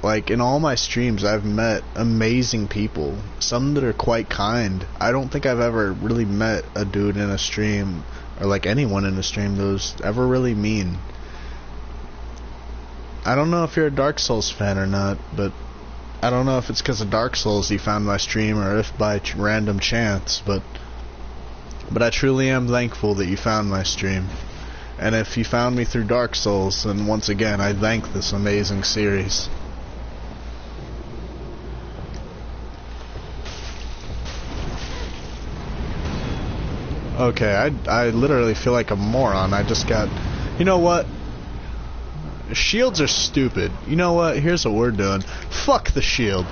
Like, in all my streams, I've met amazing people. Some that are quite kind. I don't think I've ever really met a dude in a stream, or like anyone in a stream, that was ever really mean. I don't know if you're a Dark Souls fan or not, but I don't know if it's because of Dark Souls you found my stream, or if by random chance, but I truly am thankful that you found my stream. And if you found me through Dark Souls, then once again, I thank this amazing series. Okay, I literally feel like a moron. I just got... You know what? Shields are stupid. You know what? Here's what we're doing. Fuck the shield.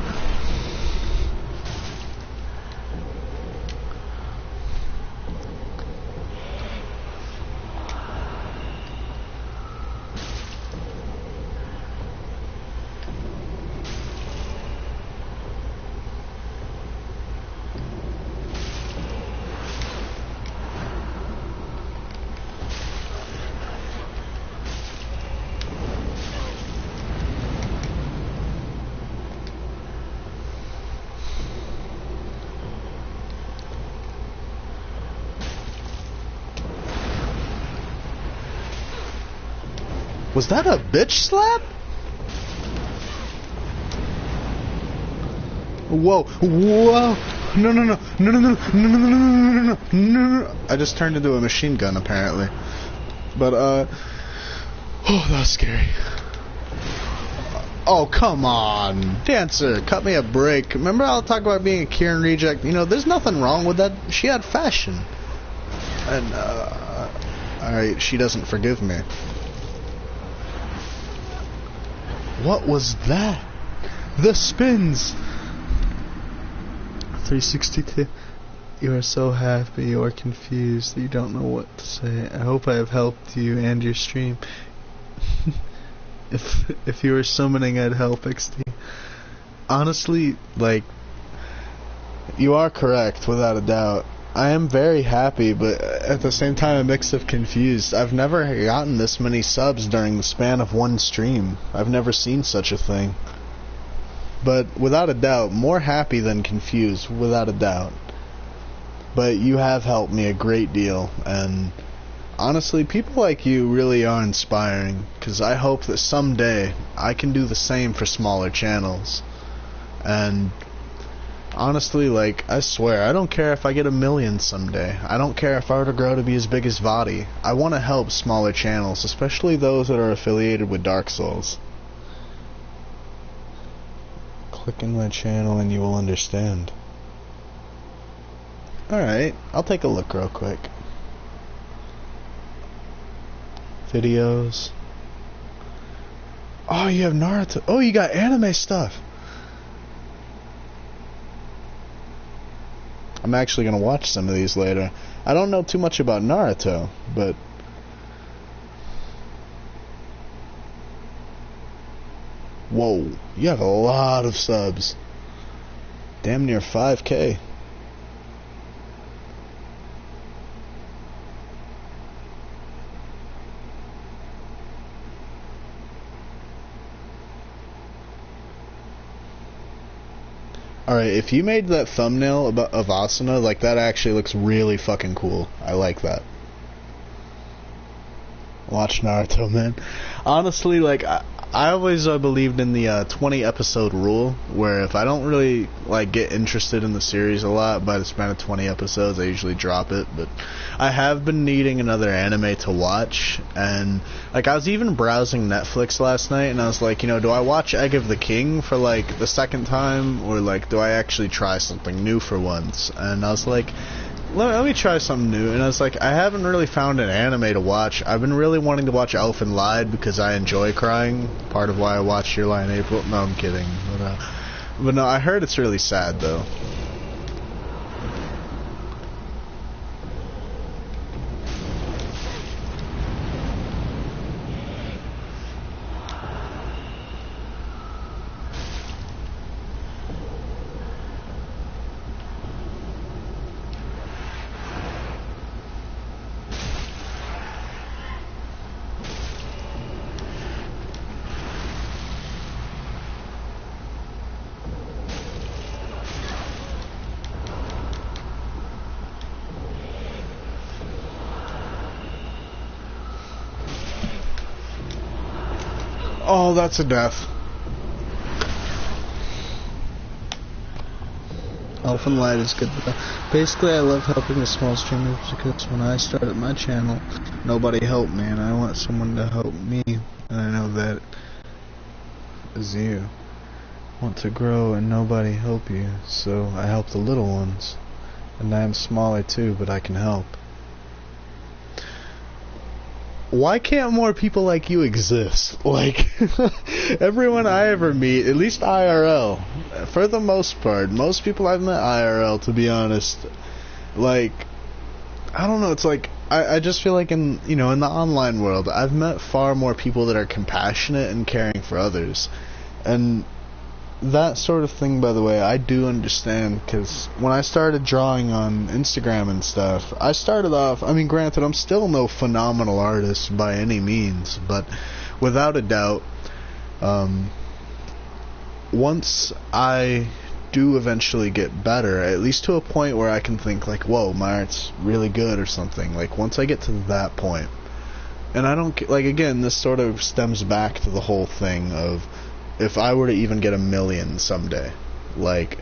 Was that a bitch slap? Whoa, whoa. No, no, no, no, no, no, no, no, no, no, no, no. I just turned into a machine gun, apparently. But, oh, that was scary. Oh, come on. Dancer, cut me a break. Remember I'll talk about being a Kieran reject? You know, there's nothing wrong with that. She had fashion. And, alright, she doesn't forgive me. What was that? The spins! 362. You are so happy, you are confused, you don't know what to say. I hope I have helped you and your stream. If you were summoning, I'd help XD. Honestly, like, you are correct, without a doubt. I am very happy, but at the same time a mix of confused. I've never gotten this many subs during the span of one stream. I've never seen such a thing. But without a doubt, more happy than confused, without a doubt. But you have helped me a great deal, and honestly, people like you really are inspiring, because I hope that someday I can do the same for smaller channels. And honestly, like, I swear, I don't care if I get 1 million someday. I don't care if I were to grow to be as big as Vadi. I want to help smaller channels, especially those that are affiliated with Dark Souls. Click in my channel and you will understand. Alright, I'll take a look real quick. Videos. Oh, you have Naruto. Oh, you got anime stuff. I'm actually going to watch some of these later. I don't know too much about Naruto, but whoa, you have a lot of subs. Damn near 5K. Alright, if you made that thumbnail of Asuna, like, that actually looks really fucking cool. I like that. Watch Naruto, man. Honestly, like, I always believed in the 20 episode rule, where if I don't really, like, get interested in the series a lot by the span of 20 episodes, I usually drop it. But I have been needing another anime to watch, and, like, I was even browsing Netflix last night, and I was like, you know, do I watch Egg of the King for, like, the second time, or, like, do I actually try something new for once? And I was like, let me try something new. And I was like, I haven't really found an anime to watch. I've been really wanting to watch Elfen Lied because I enjoy crying. Part of why I watched Your Lie in April. No, I'm kidding. But no, I heard it's really sad, though. Oh, that's a death. Elfen Light is good. Basically, I love helping the small streamers because when I started my channel, nobody helped me, and I want someone to help me. And I know that is you. Want to grow and nobody help you, so I help the little ones. And I am smaller too, but I can help. Why can't more people like you exist? Like, everyone I ever meet, at least IRL, for the most part, most people I've met IRL, to be honest, like, I don't know, it's like, I just feel like in the online world, I've met far more people that are compassionate and caring for others. And that sort of thing, by the way, I do understand, because when I started drawing on Instagram and stuff, I started off, I mean, granted, I'm still no phenomenal artist by any means, but without a doubt, once I do eventually get better, at least to a point where I can think, like, whoa, my art's really good or something, like, once I get to that point, And I don't, like, again, this sort of stems back to the whole thing of, if I were to even get 1 million someday, like,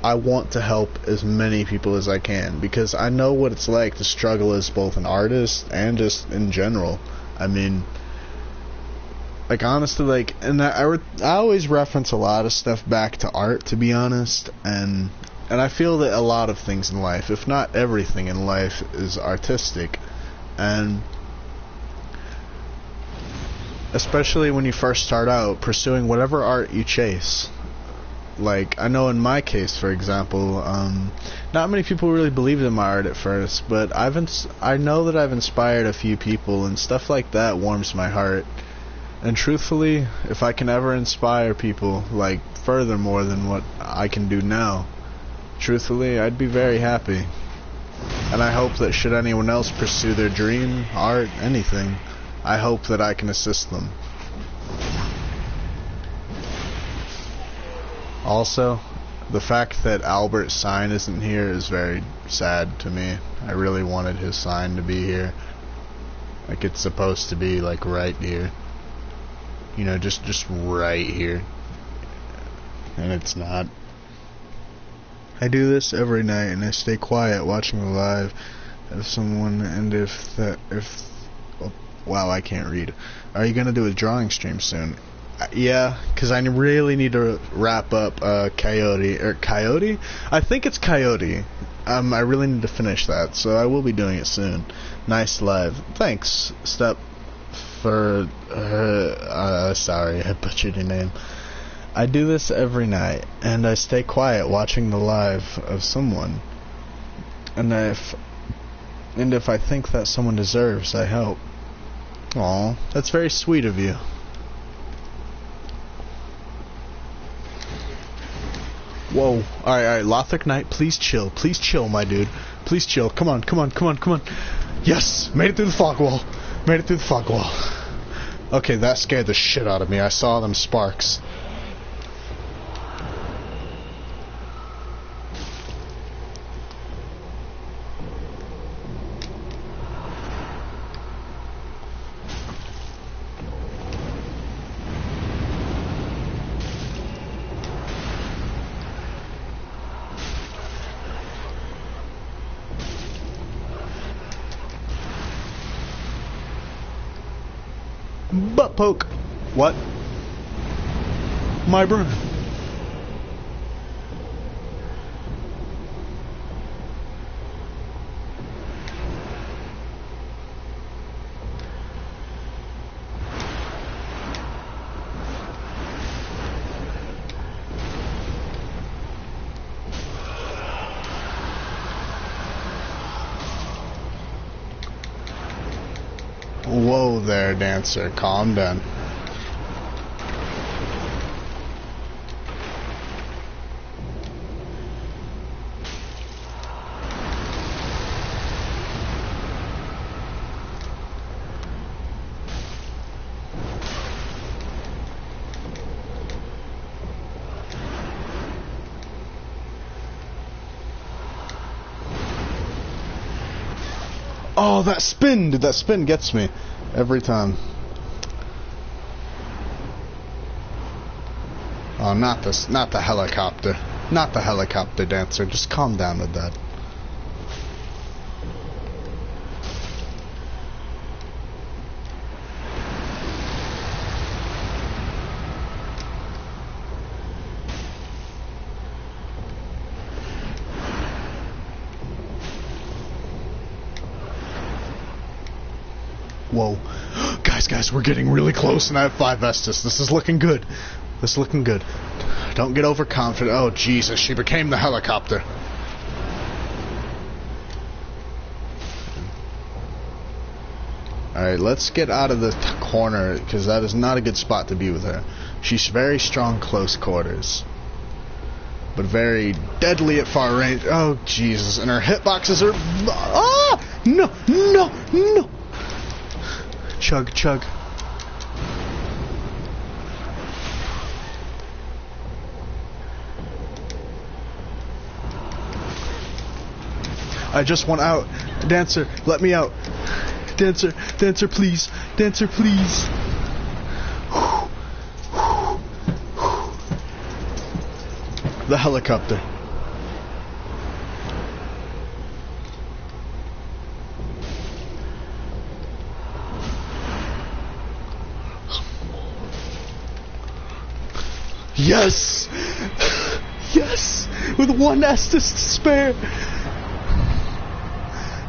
I want to help as many people as I can, because I know what it's like to struggle as both an artist and just in general. I mean, like, honestly, like, and I always reference a lot of stuff back to art, to be honest, and I feel that a lot of things in life, if not everything in life, is artistic, and especially when you first start out, pursuing whatever art you chase. Like, I know in my case, for example, not many people really believed in my art at first, but I know that I've inspired a few people, and stuff like that warms my heart. And truthfully, if I can ever inspire people, like, furthermore than what I can do now, truthfully, I'd be very happy. And I hope that should anyone else pursue their dream, art, anything, I hope that I can assist them. Also, the fact that Albert's sign isn't here is very sad to me. I really wanted his sign to be here. Like, it's supposed to be, like, right here. You know, just right here. And it's not. I do this every night, and I stay quiet watching the live of someone, and wow, I can't read. Are you gonna do a drawing stream soon? Yeah, because I really need to wrap up Coyote? I think it's Coyote. I really need to finish that, so I will be doing it soon. Nice live. Thanks, Step, for... sorry, I butchered your name. I do this every night, and I stay quiet watching the live of someone. And if I think that someone deserves, I help. Aw, that's very sweet of you. Whoa. Alright, Lothric Knight, please chill, my dude. Please chill. Come on. Yes! Made it through the fog wall. Okay, that scared the shit out of me. I saw them sparks. Butt poke. What? My burn. Whoa there, Dancer. Calm down. Oh, that spin! Dude, that spin gets me every time. Oh, not the helicopter. Not the helicopter, Dancer. Just calm down with that. Whoa. Guys, we're getting really close, and I have 5 Estus. This is looking good. Don't get overconfident. Oh, Jesus, she became the helicopter. Alright, let's get out of the corner, because that is not a good spot to be with her. She's very strong close quarters, but very deadly at far range. Oh, Jesus, and her hitboxes are... Ah! No! Chug. I just want out. Dancer, let me out. Dancer, Dancer, please. Dancer, please. The helicopter. Yes! Yes! With one Estus to spare!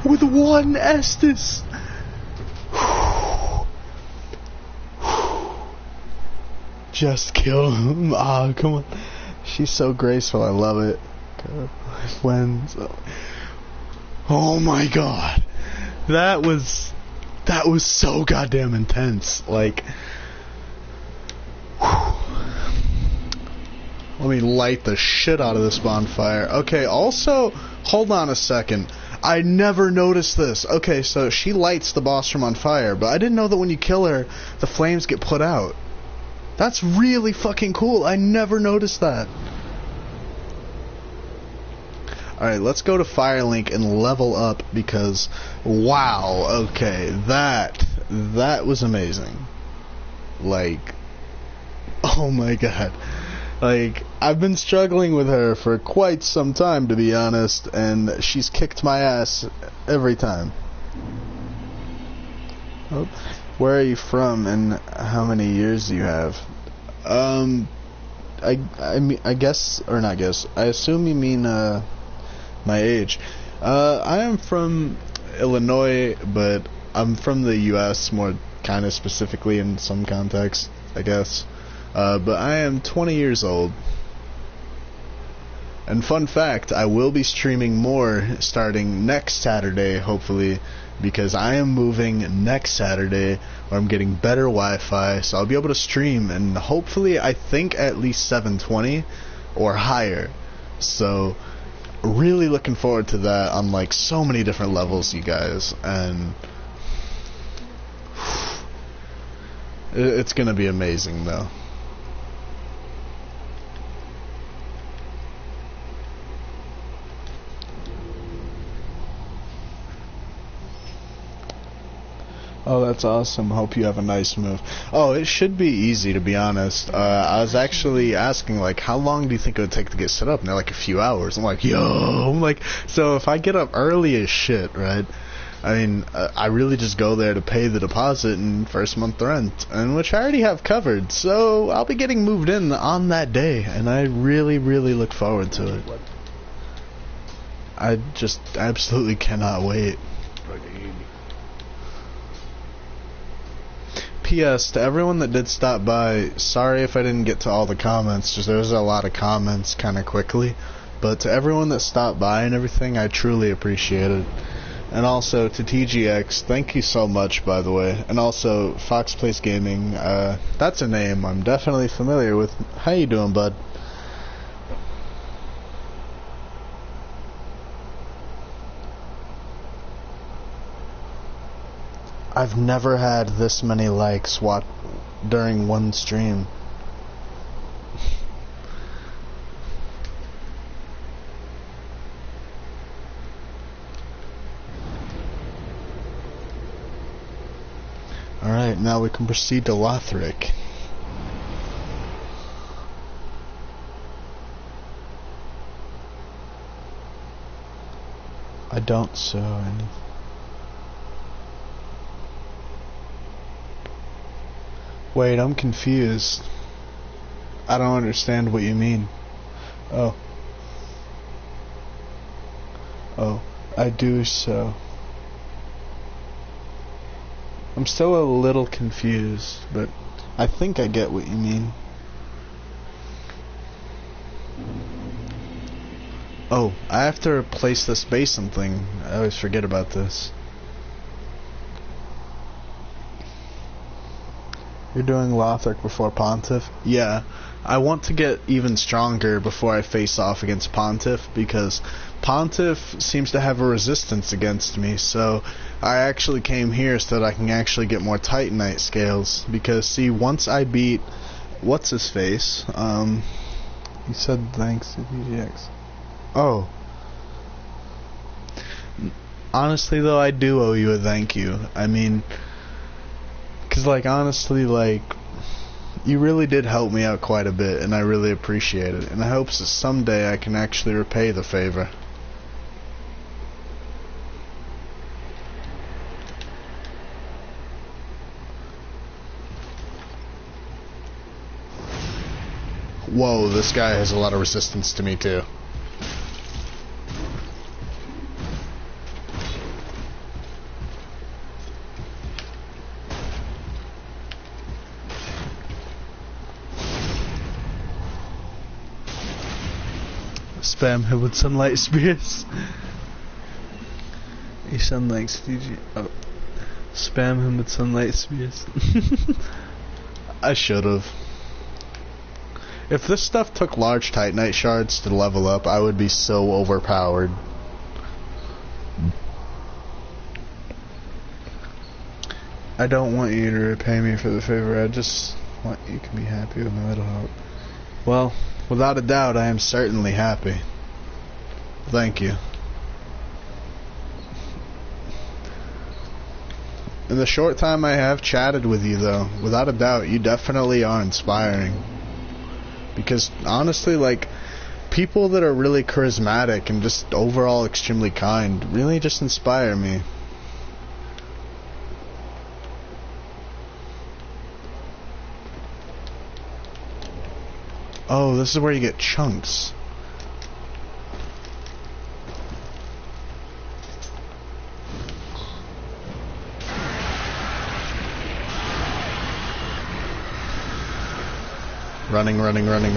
With one Estus! Just kill him. Ah, come on. She's so graceful, I love it. Wins. Oh my god. That was so goddamn intense. Like, let me light the shit out of this bonfire. Okay, also, hold on a second. I never noticed this. Okay, so she lights the boss room on fire, but I didn't know that when you kill her, the flames get put out. That's really fucking cool. I never noticed that. Alright, let's go to Firelink and level up because, wow, okay, that was amazing. Like, oh my god. Like, I've been struggling with her for quite some time, to be honest, and she's kicked my ass every time. Oh, where are you from, and how many years do you have? I guess, or not guess, I assume you mean, my age. I am from Illinois, but I'm from the U.S., more kind of specifically in some context, I guess. But I am 20 years old. And fun fact, I will be streaming more starting next Saturday, hopefully, because I am moving next Saturday, where I'm getting better Wi-Fi, so I'll be able to stream, and hopefully, I think at least 720 or higher. So, really looking forward to that on, like, so many different levels, you guys, and it's gonna be amazing, though. Oh, that's awesome. Hope you have a nice move. Oh, it should be easy, to be honest. I was actually asking, like, how long do you think it would take to get set up? And they're like, a few hours. I'm like, yo! I'm like, so if I get up early as shit, right? I mean, I really just go there to pay the deposit and first month rent, and which I already have covered. So I'll be getting moved in on that day, and I really, really look forward to it. I just absolutely cannot wait. P.S. to everyone that did stop by, sorry if I didn't get to all the comments, just there was a lot of comments kind of quickly, but to everyone that stopped by and everything, I truly appreciate it. And also to TGX, thank you so much, by the way. And also Fox Plays Gaming, that's a name I'm definitely familiar with. How you doing, bud? I've never had this many likes during one stream. Alright, now we can proceed to Lothric. I don't sew anything. Wait, I'm confused. I don't understand what you mean. Oh. Oh, I do so. I'm still a little confused, but I think I get what you mean. Oh, I have to replace this basin thing. I always forget about this. You're doing Lothric before Pontiff? Yeah, I want to get even stronger before I face off against Pontiff, because Pontiff seems to have a resistance against me, so I actually came here so that I can actually get more Titanite scales, because see, once I beat, what's his face, he said thanks to DGX. Oh. honestly though, I do owe you a thank you. I mean, cause like honestly, like you really did help me out quite a bit, and I really appreciate it. And I hope that someday I can actually repay the favor. Whoa, this guy has a lot of resistance to me too. Spam him with sunlight spears. He sunlight spears. Oh. Spam him with sunlight spears. I should've. If this stuff took large Titanite shards to level up, I would be so overpowered. I don't want you to repay me for the favor, I just want you to be happy with my little help. Well, without a doubt, I am certainly happy. Thank you. In the short time I have chatted with you, though, without a doubt, you definitely are inspiring. Because, honestly, like, people that are really charismatic and just overall extremely kind really just inspire me. Oh, this is where you get chunks. Running. Whoa. Running.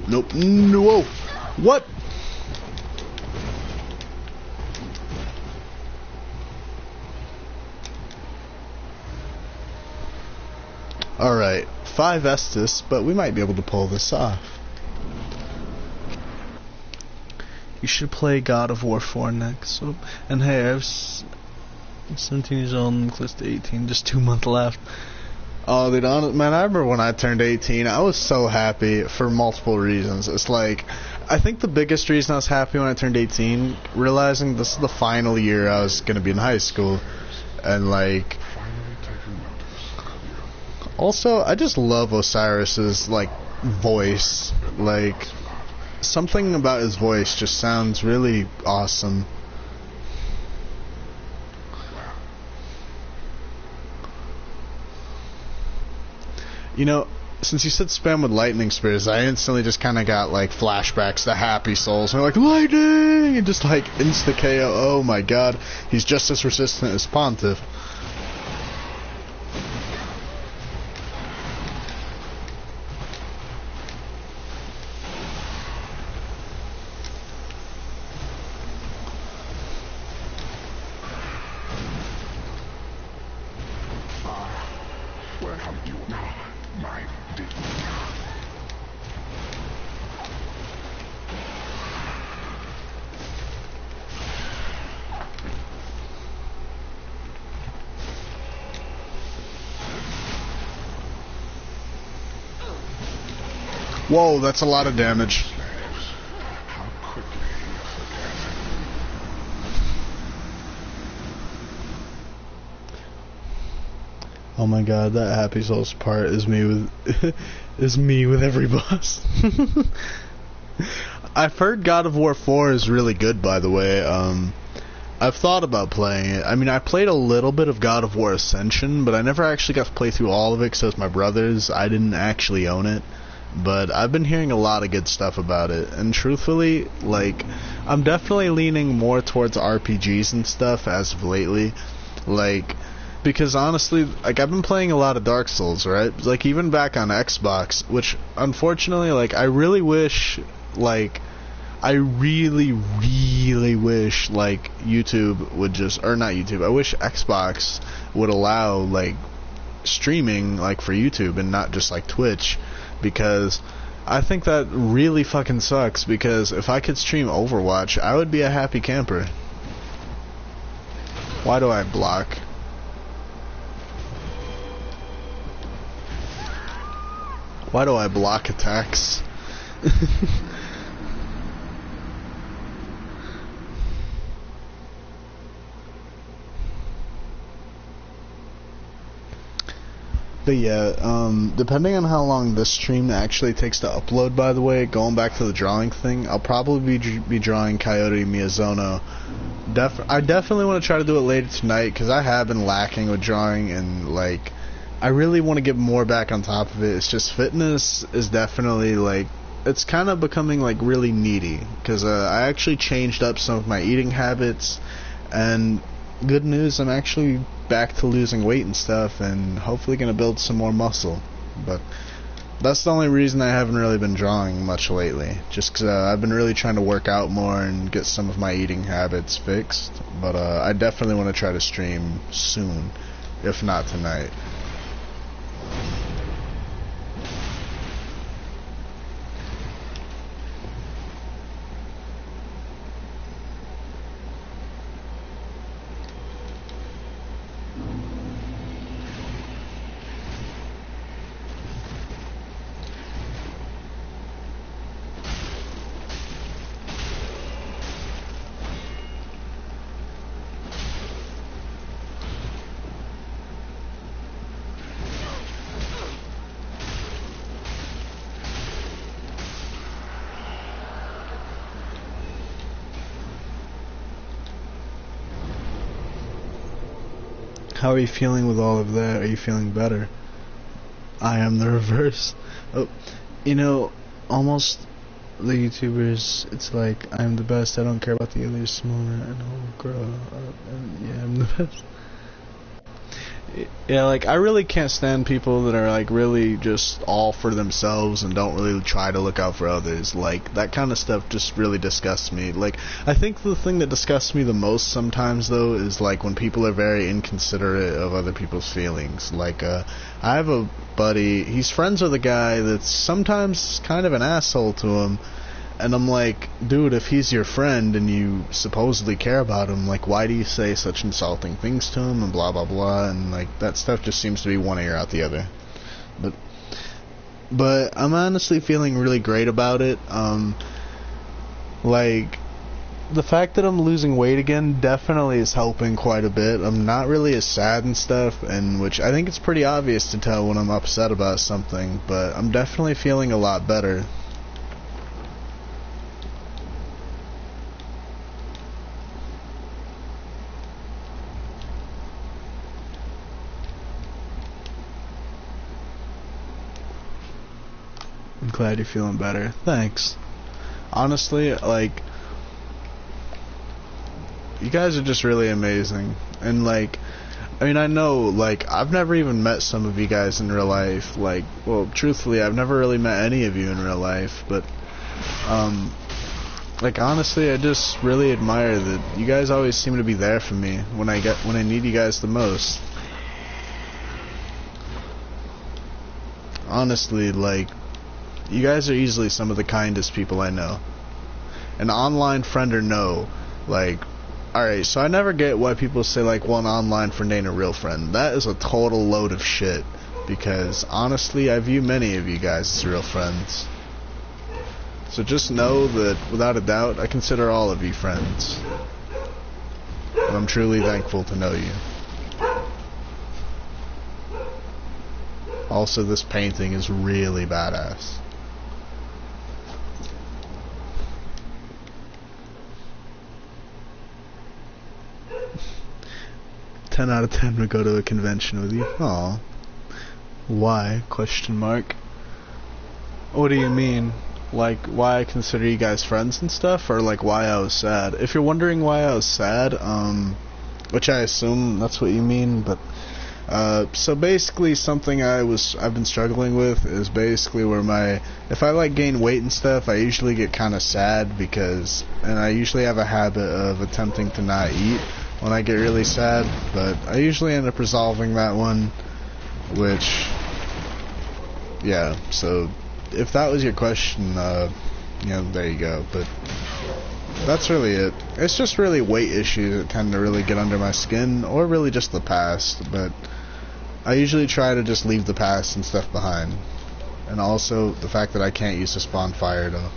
Nope. No. What? Alright, 5 Estus, but we might be able to pull this off. You should play God of War 4 next. So, and hey, I'm 17 years old and close to 18, just 2 months left. Oh, dude, man, I remember when I turned 18, I was so happy for multiple reasons. It's like, I think the biggest reason I was happy when I turned 18, realizing this is the final year I was going to be in high school, and like, also, I just love Osiris's, like, voice. Like, something about his voice just sounds really awesome. You know, since you said spam with lightning spears, I instantly just kind of got, like, flashbacks to Happy Souls. And they're like, lightning! And just, like, insta-KO. Oh my god. He's just as resistant as Pontiff. Whoa, that's a lot of damage. Oh my god, that Happy Souls part is me with is me with every boss. I've heard God of War 4 is really good, by the way. I've thought about playing it. I mean, I played a little bit of God of War Ascension, but I never actually got to play through all of it because it was my brother's. I didn't actually own it. But I've been hearing a lot of good stuff about it, and truthfully, like, I'm definitely leaning more towards RPGs and stuff as of lately, like, because honestly, like, I've been playing a lot of Dark Souls, right, like, even back on Xbox, which, unfortunately, like, I really wish, like, I really, really wish, like, YouTube would just, or not YouTube, I wish Xbox would allow, like, streaming, like, for YouTube and not just, like, Twitch, because I think that really fucking sucks, because if I could stream Overwatch, I would be a happy camper. Why do I block? Why do I block attacks? But yeah, depending on how long this stream actually takes to upload, by the way, going back to the drawing thing, I'll probably be drawing Coyote Miyazono. I definitely want to try to do it later tonight, because I have been lacking with drawing, and, like, I really want to get more back on top of it. It's just fitness is definitely, like, it's kind of becoming, like, really needy, because I actually changed up some of my eating habits, and good news, I'm actually back to losing weight and stuff, and hopefully gonna build some more muscle. But that's the only reason I haven't really been drawing much lately, just because I've been really trying to work out more and get some of my eating habits fixed. But I definitely want to try to stream soon, if not tonight. How are you feeling with all of that? Are you feeling better? I am the reverse. Oh, you know, almost the YouTubers, it's like, I'm the best, I don't care about the others, smaller, and I'll grow up, and yeah, I'm the best. Yeah, like, I really can't stand people that are, like, really just all for themselves and don't really try to look out for others. Like, that kind of stuff just really disgusts me. Like, I think the thing that disgusts me the most sometimes, though, is, like, when people are very inconsiderate of other people's feelings. Like, I have a buddy, he's friends with a guy that's sometimes kind of an asshole to him, and I'm like, dude, if he's your friend and you supposedly care about him, like, why do you say such insulting things to him and blah blah blah, and like, that stuff just seems to be one ear out the other. But I'm honestly feeling really great about it. Like, the fact that I'm losing weight again definitely is helping quite a bit. I'm not really as sad and stuff, and which I think it's pretty obvious to tell when I'm upset about something, but I'm definitely feeling a lot better. I'm glad you're feeling better. Thanks. Honestly, like, you guys are just really amazing. And, like, I mean, I know, like, I've never even met some of you guys in real life. Like, well, truthfully, I've never really met any of you in real life. But, like, honestly, I just really admire that you guys always seem to be there for me when I need you guys the most. Honestly, like, you guys are easily some of the kindest people I know. An online friend or no, like, alright, so I never get why people say, like, well, an online friend ain't a real friend. That is a total load of shit, because, honestly, I view many of you guys as real friends. So just know that, without a doubt, I consider all of you friends. And I'm truly thankful to know you. Also, this painting is really badass. 10 out of 10 would go to a convention with you. Aw. Why? Question mark. What do you mean? Like, why I consider you guys friends and stuff? Or, like, why I was sad? If you're wondering why I was sad, which I assume that's what you mean, but So basically something I've been struggling with is basically where if I like gain weight and stuff, I usually get kind of sad and I usually have a habit of attempting to not eat when I get really sad, but I usually end up resolving that one, which, yeah, so if that was your question, there you go, but that's really it. It's just really weight issues that tend to really get under my skin, or really just the past, but I usually try to just leave the past and stuff behind. And also the fact that I can't use to spawn fire though.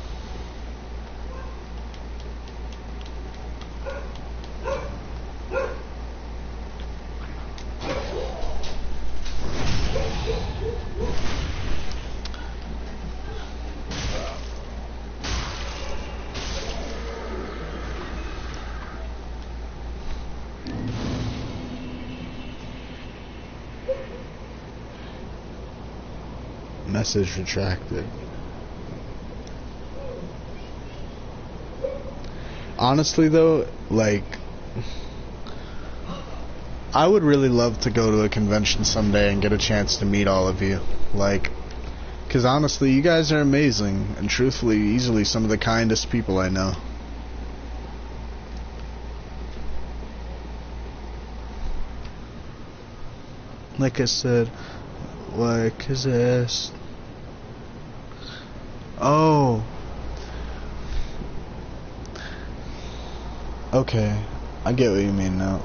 Message retracted. Honestly though, like, I would really love to go to a convention someday and get a chance to meet all of you. Like, because honestly, you guys are amazing, and truthfully, easily some of the kindest people I know. Like I said, like his ass. Oh. Okay. I get what you mean now.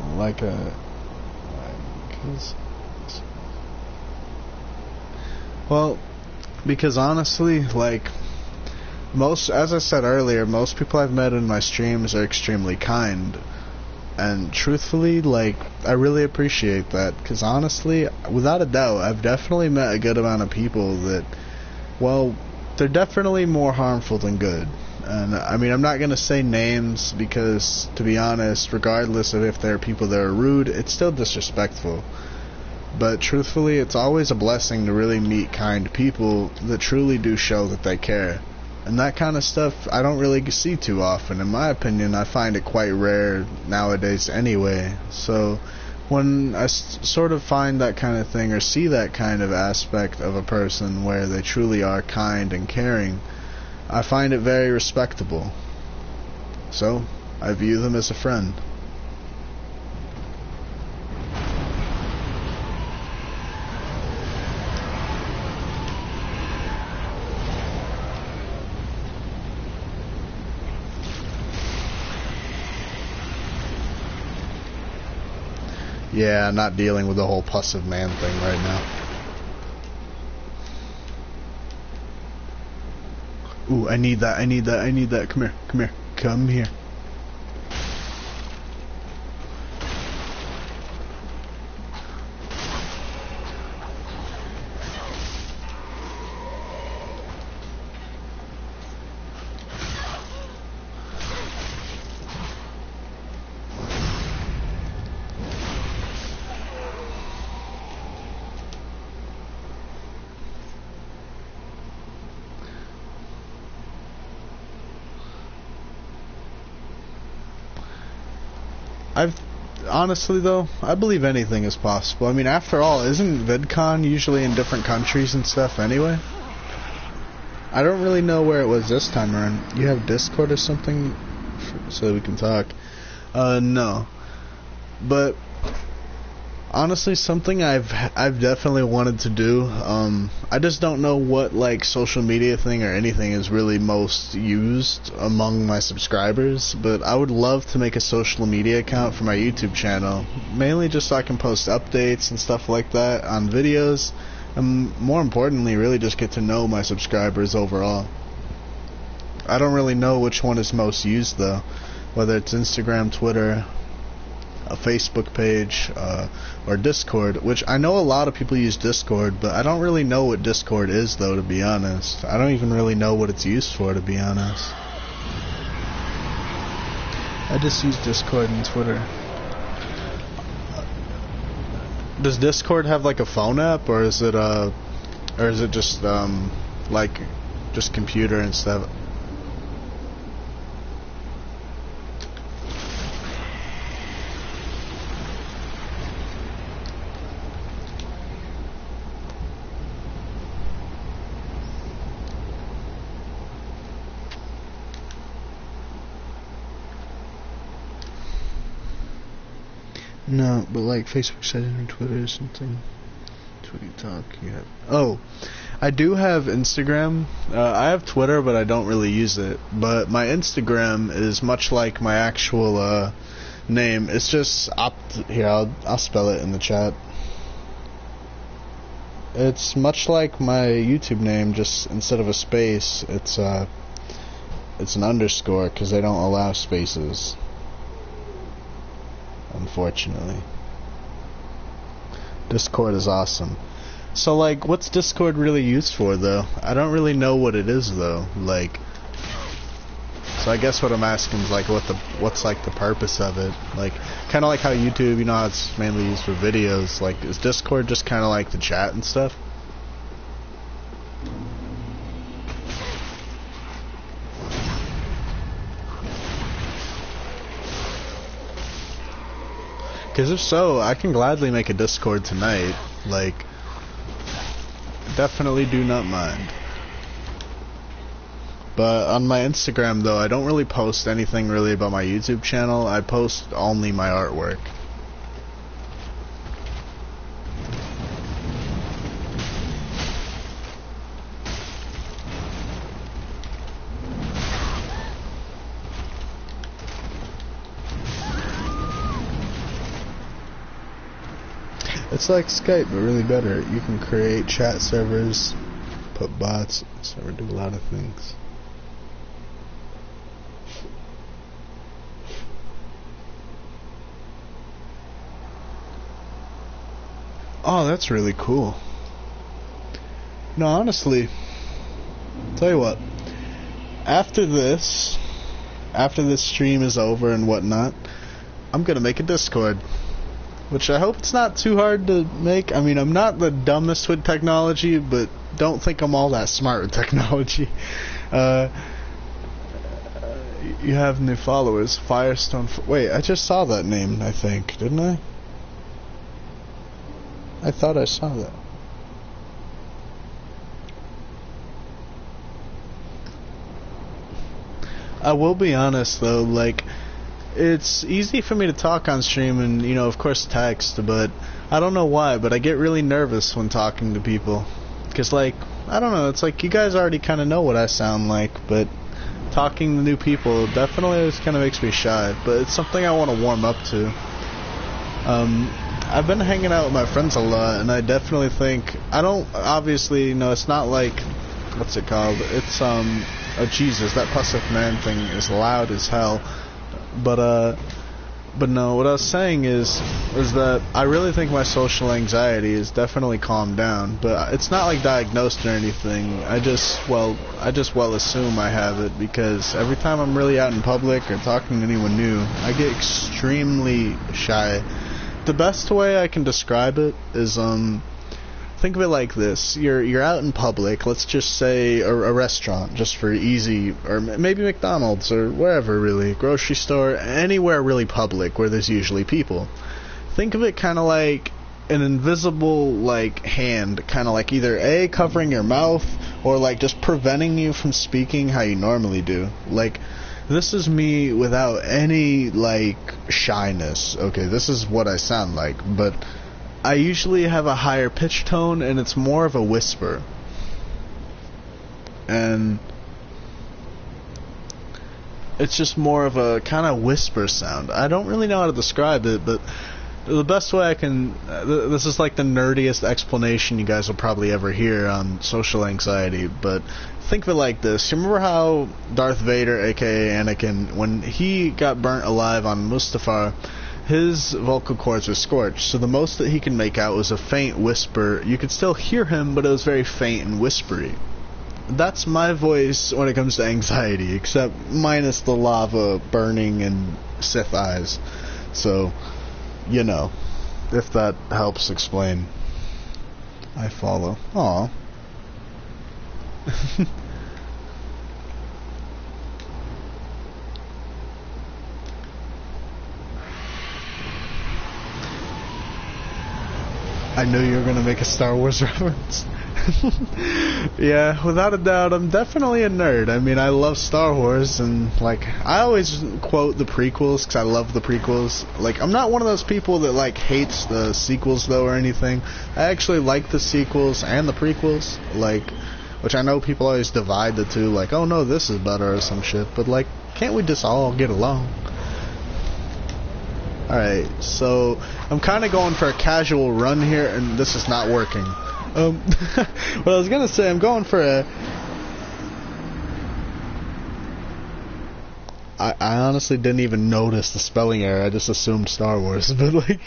Well, because honestly, like, as I said earlier, most people I've met in my streams are extremely kind. And truthfully, like, I really appreciate that, because honestly, without a doubt, I've definitely met a good amount of people that, well, they're definitely more harmful than good. And I mean, I'm not going to say names because, to be honest, regardless of if they're people that are rude, it's still disrespectful. But truthfully, it's always a blessing to really meet kind people that truly do show that they care. And that kind of stuff I don't really see too often. In my opinion, I find it quite rare nowadays anyway. So when I sort of find that kind of thing or see that kind of aspect of a person where they truly are kind and caring, I find it very respectable. So I view them as a friend. Yeah, not dealing with the whole pussive man thing right now. Ooh, I need that. Come here. Honestly though, I believe anything is possible. I mean, after all, isn't VidCon usually in different countries and stuff anyway? I don't really know where it was this time around. You have Discord or something so we can talk? No. But honestly, something I've definitely wanted to do. I just don't know what like social media thing or anything is really most used among my subscribers. But I would love to make a social media account for my YouTube channel, mainly just so I can post updates and stuff like that on videos, and more importantly, really just get to know my subscribers overall. I don't really know which one is most used though, whether it's Instagram, Twitter, a Facebook page, or Discord, which I know a lot of people use Discord, but I don't really know what Discord is though, to be honest. I don't even really know what it's used for, to be honest. I just use Discord and Twitter. Does Discord have like a phone app, or is it just like just computer and stuff? No, but like Facebook site or Twitter or something. TikTok, yeah. Oh, I do have Instagram. I have Twitter, but I don't really use it. But my Instagram is much like my actual name. It's just here. I'll spell it in the chat. It's much like my YouTube name, just instead of a space, it's an underscore because they don't allow spaces. Unfortunately. Discord is awesome. So, like, what's Discord really used for, though? I don't really know what it is, though. Like, so I guess what I'm asking is, like, what's like the purpose of it? Like, kind of like how YouTube, you know, how it's mainly used for videos. Like, is Discord just kind of like the chat and stuff? Because if so, I can gladly make a Discord tonight. Like, definitely do not mind. But on my Instagram, though, I don't really post anything really about my YouTube channel. I post only my artwork. It's like Skype, but really better. You can create chat servers, put bots, server do a lot of things. Oh, that's really cool. No, honestly, tell you what, after this stream is over and whatnot, I'm gonna make a Discord. Which I hope it's not too hard to make. I mean, I'm not the dumbest with technology, but don't think I'm all that smart with technology. You have new followers. Firestone. Wait, I just saw that name, I think. Didn't I? I thought I saw that. I will be honest, though, like, it's easy for me to talk on stream and, you know, of course text, but I don't know why, but I get really nervous when talking to people. Because, like, I don't know, it's like you guys already kind of know what I sound like, but talking to new people definitely always kind of makes me shy. But it's something I want to warm up to. I've been hanging out with my friends a lot, and I definitely think, I don't, obviously, you know, it's not like, what's it called? It's, oh Jesus, that Pussiff Man thing is loud as hell. But no, what I was saying is that I really think my social anxiety is definitely calmed down, but it's not like diagnosed or anything. I just assume I have it because every time I'm really out in public or talking to anyone new, I get extremely shy. The best way I can describe it is, think of it like this. You're out in public, let's just say a restaurant, just for easy, or maybe McDonald's, or wherever really, grocery store, anywhere really public where there's usually people. Think of it kind of like an invisible, like, hand, kind of like either A, covering your mouth, or like just preventing you from speaking how you normally do. Like, this is me without any, like, shyness. Okay, this is what I sound like, but I usually have a higher pitch tone, and it's more of a whisper. And it's just more of a kind of whisper sound. I don't really know how to describe it, but the best way I can... this is like the nerdiest explanation you guys will probably ever hear on social anxiety, but think of it like this. You remember how Darth Vader, aka Anakin, when he got burnt alive on Mustafar, his vocal cords were scorched, so the most that he could make out was a faint whisper. You could still hear him, but it was very faint and whispery. That's my voice when it comes to anxiety, except minus the lava burning and Sith eyes. So, you know, if that helps explain. I follow. Aw. I knew you were going to make a Star Wars reference. Yeah, without a doubt, I'm definitely a nerd. I mean, I love Star Wars, and, like, I always quote the prequels, because I love the prequels. Like, I'm not one of those people that, like, hates the sequels, though, or anything. I actually like the sequels and the prequels, like, which I know people always divide the two, like, oh no, this is better, or some shit, but, like, can't we just all get along? Alright, so, I'm kind of going for a casual run here, and this is not working. What I was gonna say, I'm going for a... I honestly didn't even notice the spelling error, I just assumed Star Wars, but like...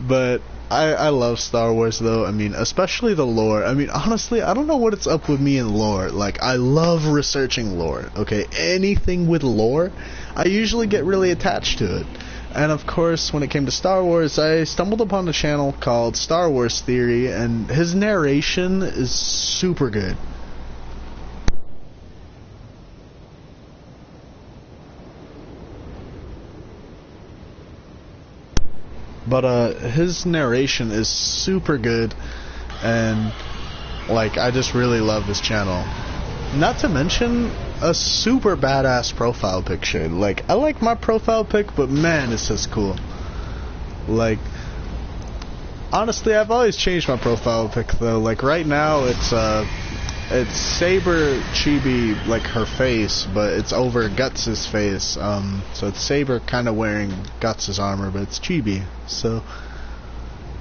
But, I love Star Wars though, I mean, especially the lore. I mean, honestly, I don't know what it's up with me and lore. Like, I love researching lore, okay? Anything with lore, I usually get really attached to it. And of course, when it came to Star Wars, I stumbled upon a channel called Star Wars Theory, and his narration is super good. But his narration is super good, and like, I just really love his channel. Not to mention a super badass profile picture. Like, I like my profile pic, but man, it's just cool. Like, honestly, I've always changed my profile pic though. Like, right now it's Saber Chibi, like her face, but it's over Guts' face. So it's Saber kind of wearing Guts' armor, but it's Chibi. So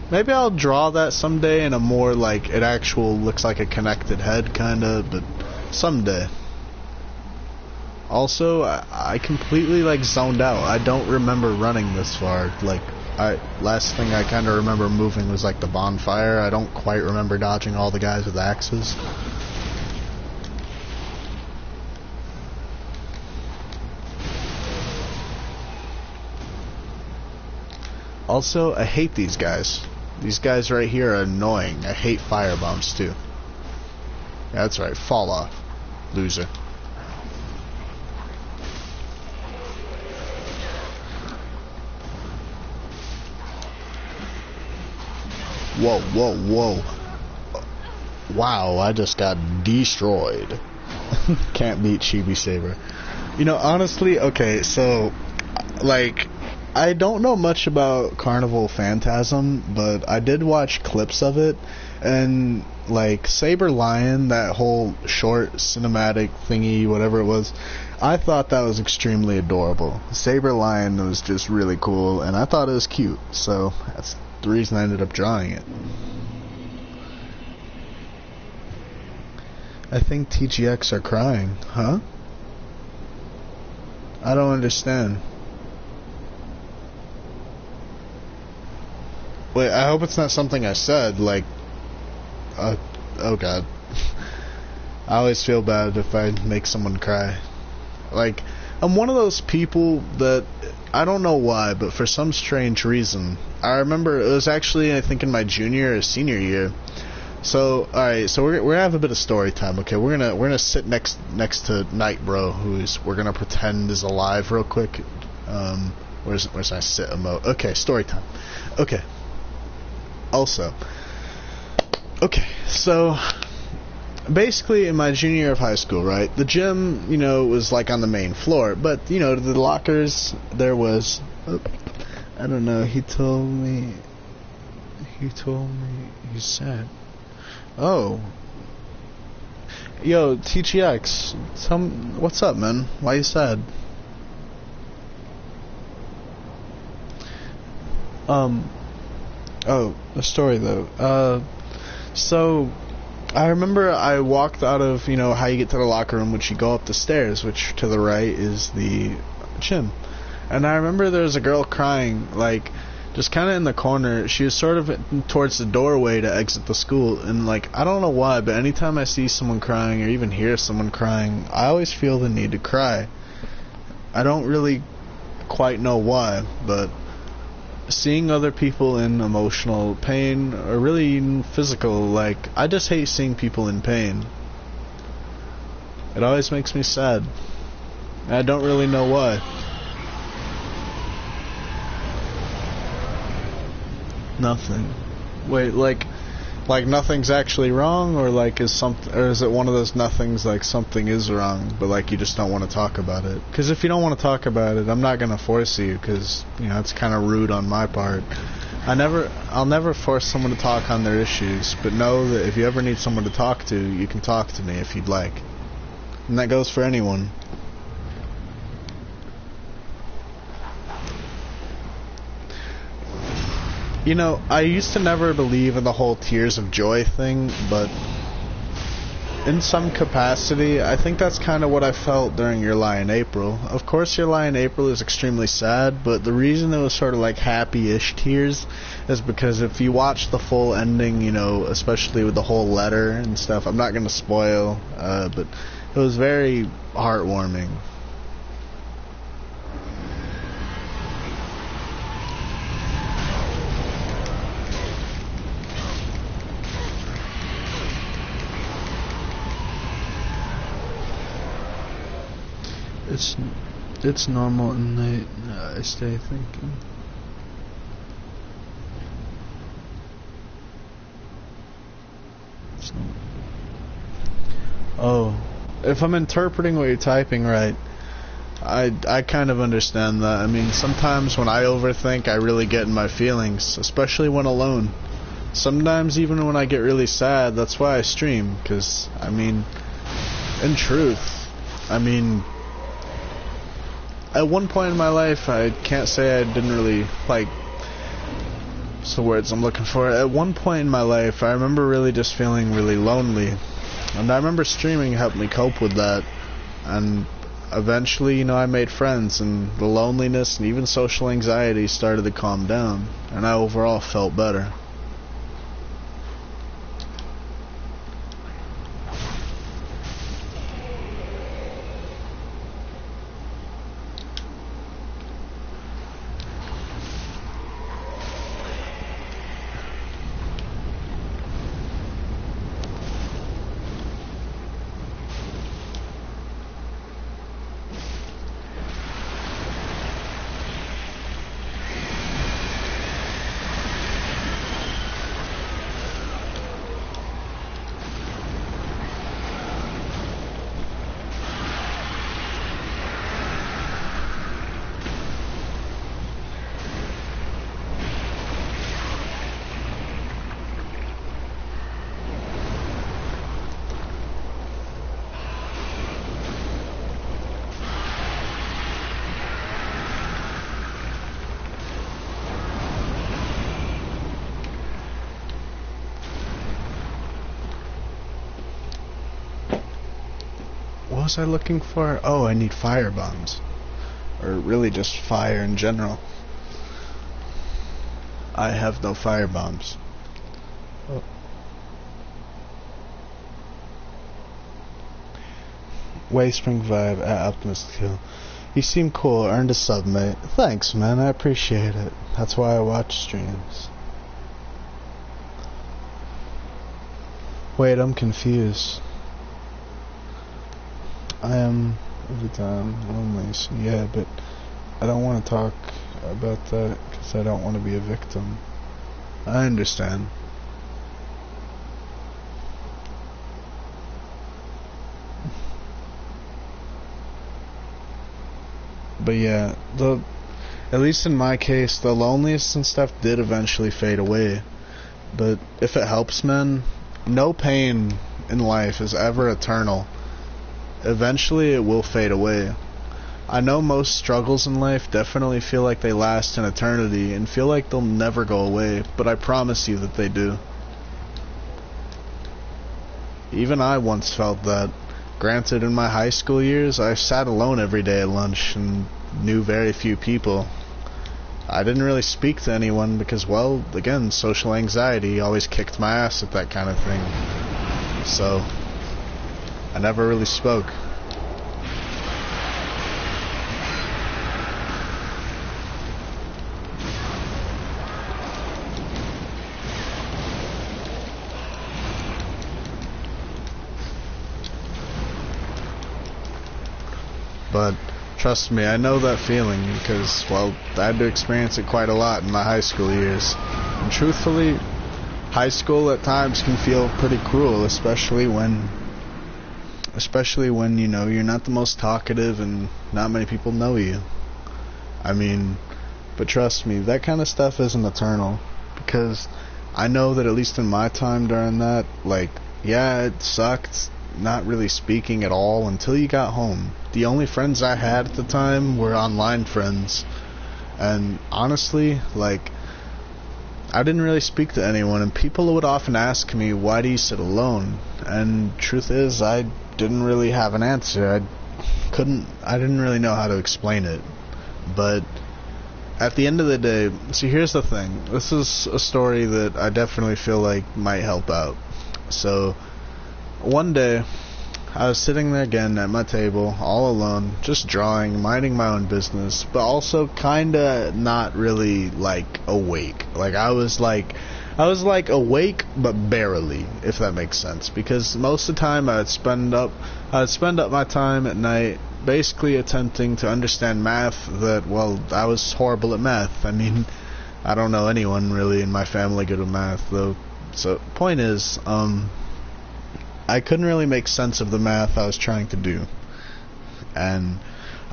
maybe I'll draw that someday in a more, like, it actual looks like a connected head kinda, but someday. Also, I completely, like, zoned out. I don't remember running this far. Like, last thing I kind of remember moving was, like, the bonfire. I don't quite remember dodging all the guys with axes. Also, I hate these guys. These guys right here are annoying. I hate firebombs, too. Yeah, that's right. Fall off, loser. Whoa, whoa, whoa. Wow, I just got destroyed. Can't beat Chibi Saber. You know, honestly, okay, so, like, I don't know much about Carnival Phantasm, but I did watch clips of it, and, like, Saber Lion, that whole short cinematic thingy, whatever it was, I thought that was extremely adorable. Saber Lion was just really cool, and I thought it was cute, so that's the reason I ended up drawing it. I think TGX are crying. Huh? I don't understand. Wait, I hope it's not something I said, like... oh god. I always feel bad if I make someone cry. Like, I'm one of those people that... I don't know why, but for some strange reason... I remember, it was actually, I think, in my junior or senior year. So, alright, so we're gonna have a bit of story time, okay? We're gonna sit next to Night Bro, we're gonna pretend is alive real quick. Where's my sit emote? Okay, story time. Okay. Also, okay, so basically in my junior year of high school, right, the gym, you know, was like on the main floor, but, you know, the lockers, there was, I don't know, he told me, he said, oh, yo, TGX, what's up, man, why you sad? Oh, the story though. So I remember I walked out of, you know, how you get to the locker room, which you go up the stairs, which to the right is the gym. And I remember there was a girl crying, like, just kind of in the corner. She was sort of towards the doorway to exit the school, and, like, I don't know why, but anytime I see someone crying or even hear someone crying, I always feel the need to cry. I don't really quite know why, but seeing other people in emotional pain, or really even physical, like, I just hate seeing people in pain. It always makes me sad. And I don't really know why. Nothing. Wait, like, Like nothing's actually wrong, or like is it one of those nothings like something is wrong, but like you just don't want to talk about it? Because if you don't want to talk about it, I'm not gonna force you, because you know it's kind of rude on my part. I'll never force someone to talk on their issues, but know that if you ever need someone to talk to, you can talk to me if you'd like. And that goes for anyone. You know, I used to never believe in the whole tears of joy thing, but in some capacity, I think that's kind of what I felt during Your Lie in April. Of course, Your Lie in April is extremely sad, but the reason it was sort of like happy-ish tears is because if you watch the full ending, you know, especially with the whole letter and stuff, I'm not going to spoil, but it was very heartwarming. It's normal at night. I stay thinking. Oh, if I'm interpreting what you're typing right, I kind of understand that. I mean, sometimes when I overthink, I really get in my feelings, especially when alone. Sometimes even when I get really sad, that's why I stream, because, I mean, in truth, I mean, at one point in my life, I can't say I didn't really, like, what's the words I'm looking for? At one point in my life, I remember really just feeling really lonely. And I remember streaming helped me cope with that. And eventually, you know, I made friends, and the loneliness and even social anxiety started to calm down. And I overall felt better. What was I looking for? Oh, I need fire bombs. Or really just fire in general. I have no fire bombs. Oh. Wayspring vibe at Optimist Kill. You seem cool, earned a sub, mate. Thanks, man, I appreciate it. That's why I watch streams. Wait, I'm confused. I am every time lonely, so yeah, but I don't want to talk about that because I don't want to be a victim. I understand. But yeah, at least in my case, the loneliness and stuff did eventually fade away. But if it helps, man, no pain in life is ever eternal. Eventually it will fade away. I know most struggles in life definitely feel like they last an eternity and feel like they'll never go away, but I promise you that they do. Even I once felt that. Granted, in my high school years, I sat alone every day at lunch and knew very few people. I didn't really speak to anyone because, well, again, social anxiety always kicked my ass at that kind of thing. So I never really spoke. But trust me, I know that feeling because, well, I had to experience it quite a lot in my high school years. And truthfully, high school at times can feel pretty cruel, especially when you know you're not the most talkative and not many people know you. I mean, but trust me, that kind of stuff isn't eternal, because I know that at least in my time during that, like, yeah, it sucked not really speaking at all until you got home. The only friends I had at the time were online friends, and honestly, like, I didn't really speak to anyone, and people would often ask me, why do you sit alone? And truth is, I didn't really have an answer. I didn't really know how to explain it. But at the end of the day, see, here's the thing. This is a story that I definitely feel like might help out. So, one day, I was sitting there again at my table, all alone, just drawing, minding my own business, but also kinda not really, like, awake. Like, I was awake, but barely, if that makes sense. Because most of the time, I would spend up my time at night basically attempting to understand math that, well, I was horrible at math. I mean, I don't know anyone really in my family good at math, though. So, point is, I couldn't really make sense of the math I was trying to do. And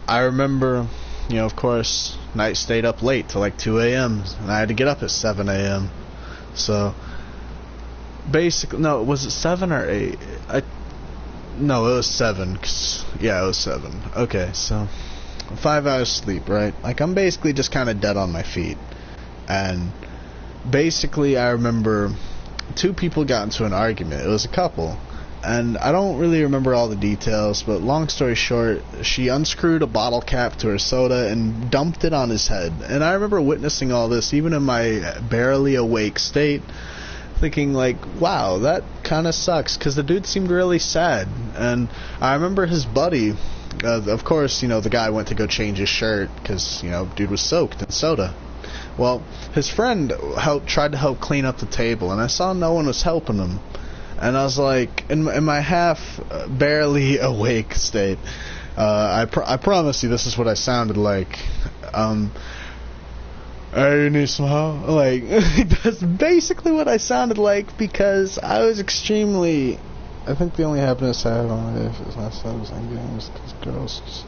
I remember, you know, of course, night stayed up late till like 2 a.m. and I had to get up at 7 a.m. So, basically, no, was it 7 or 8? No, it was 7. Yeah, it was 7. Okay, so 5 hours sleep, right? Like, I'm basically just kind of dead on my feet. And basically, I remember 2 people got into an argument. It was a couple. And I don't really remember all the details, but long story short, she unscrewed a bottle cap to her soda and dumped it on his head. And I remember witnessing all this, even in my barely awake state, thinking like, wow, that kind of sucks, because the dude seemed really sad. And I remember his buddy, of course, you know, the guy went to go change his shirt, because, you know, dude was soaked in soda. Well, his friend tried to help clean up the table, and I saw no one was helping him. And I was like, in my half, barely awake state, I promise you this is what I sounded like. I need some help. Like, that's basically what I sounded like, because I was extremely... I think the only happiness I have in my life is not satisfying games, because girls just...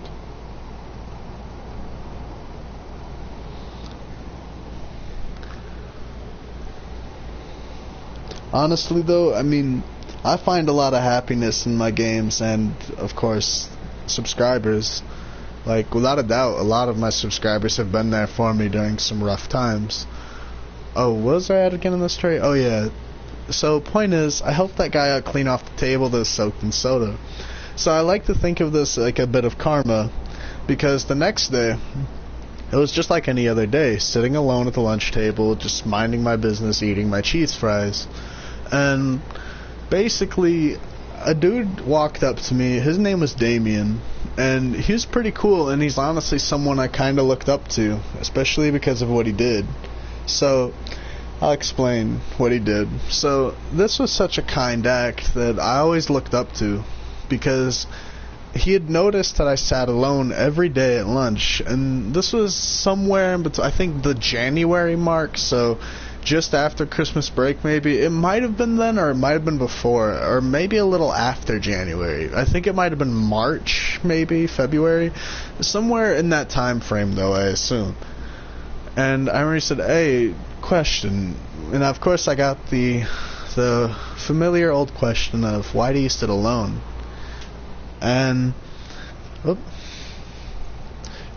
Honestly, though, I mean, I find a lot of happiness in my games, and, of course, subscribers. Like, without a doubt, a lot of my subscribers have been there for me during some rough times. Oh, what was I at again in this story? Oh, yeah. So, point is, I helped that guy out clean off the table that was soaked in soda. So I like to think of this like a bit of karma, because the next day, it was just like any other day, sitting alone at the lunch table, just minding my business, eating my cheese fries. And basically, a dude walked up to me. His name was Damien, and he was pretty cool, and he's honestly someone I kind of looked up to, especially because of what he did. So, I'll explain what he did. So, this was such a kind act that I always looked up to, because he had noticed that I sat alone every day at lunch, and this was somewhere in between, I think, the January mark, so just after Christmas break, maybe. It might have been then, or it might have been before, or maybe a little after January. I think it might have been March, maybe, February. Somewhere in that time frame, though, I assume. And I remember he said, hey, question. And of course I got the familiar old question of, why do you sit alone? And,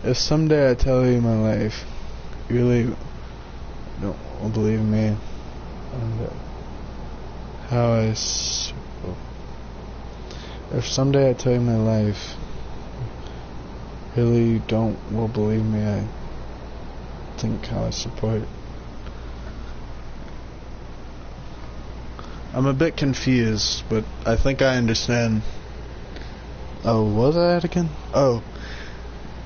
if someday I tell you my life, you really don't believe me, and how if someday I tell you my life, really will believe me, I think how I support. I'm a bit confused, but I think I understand. Oh, what was I at again? Oh,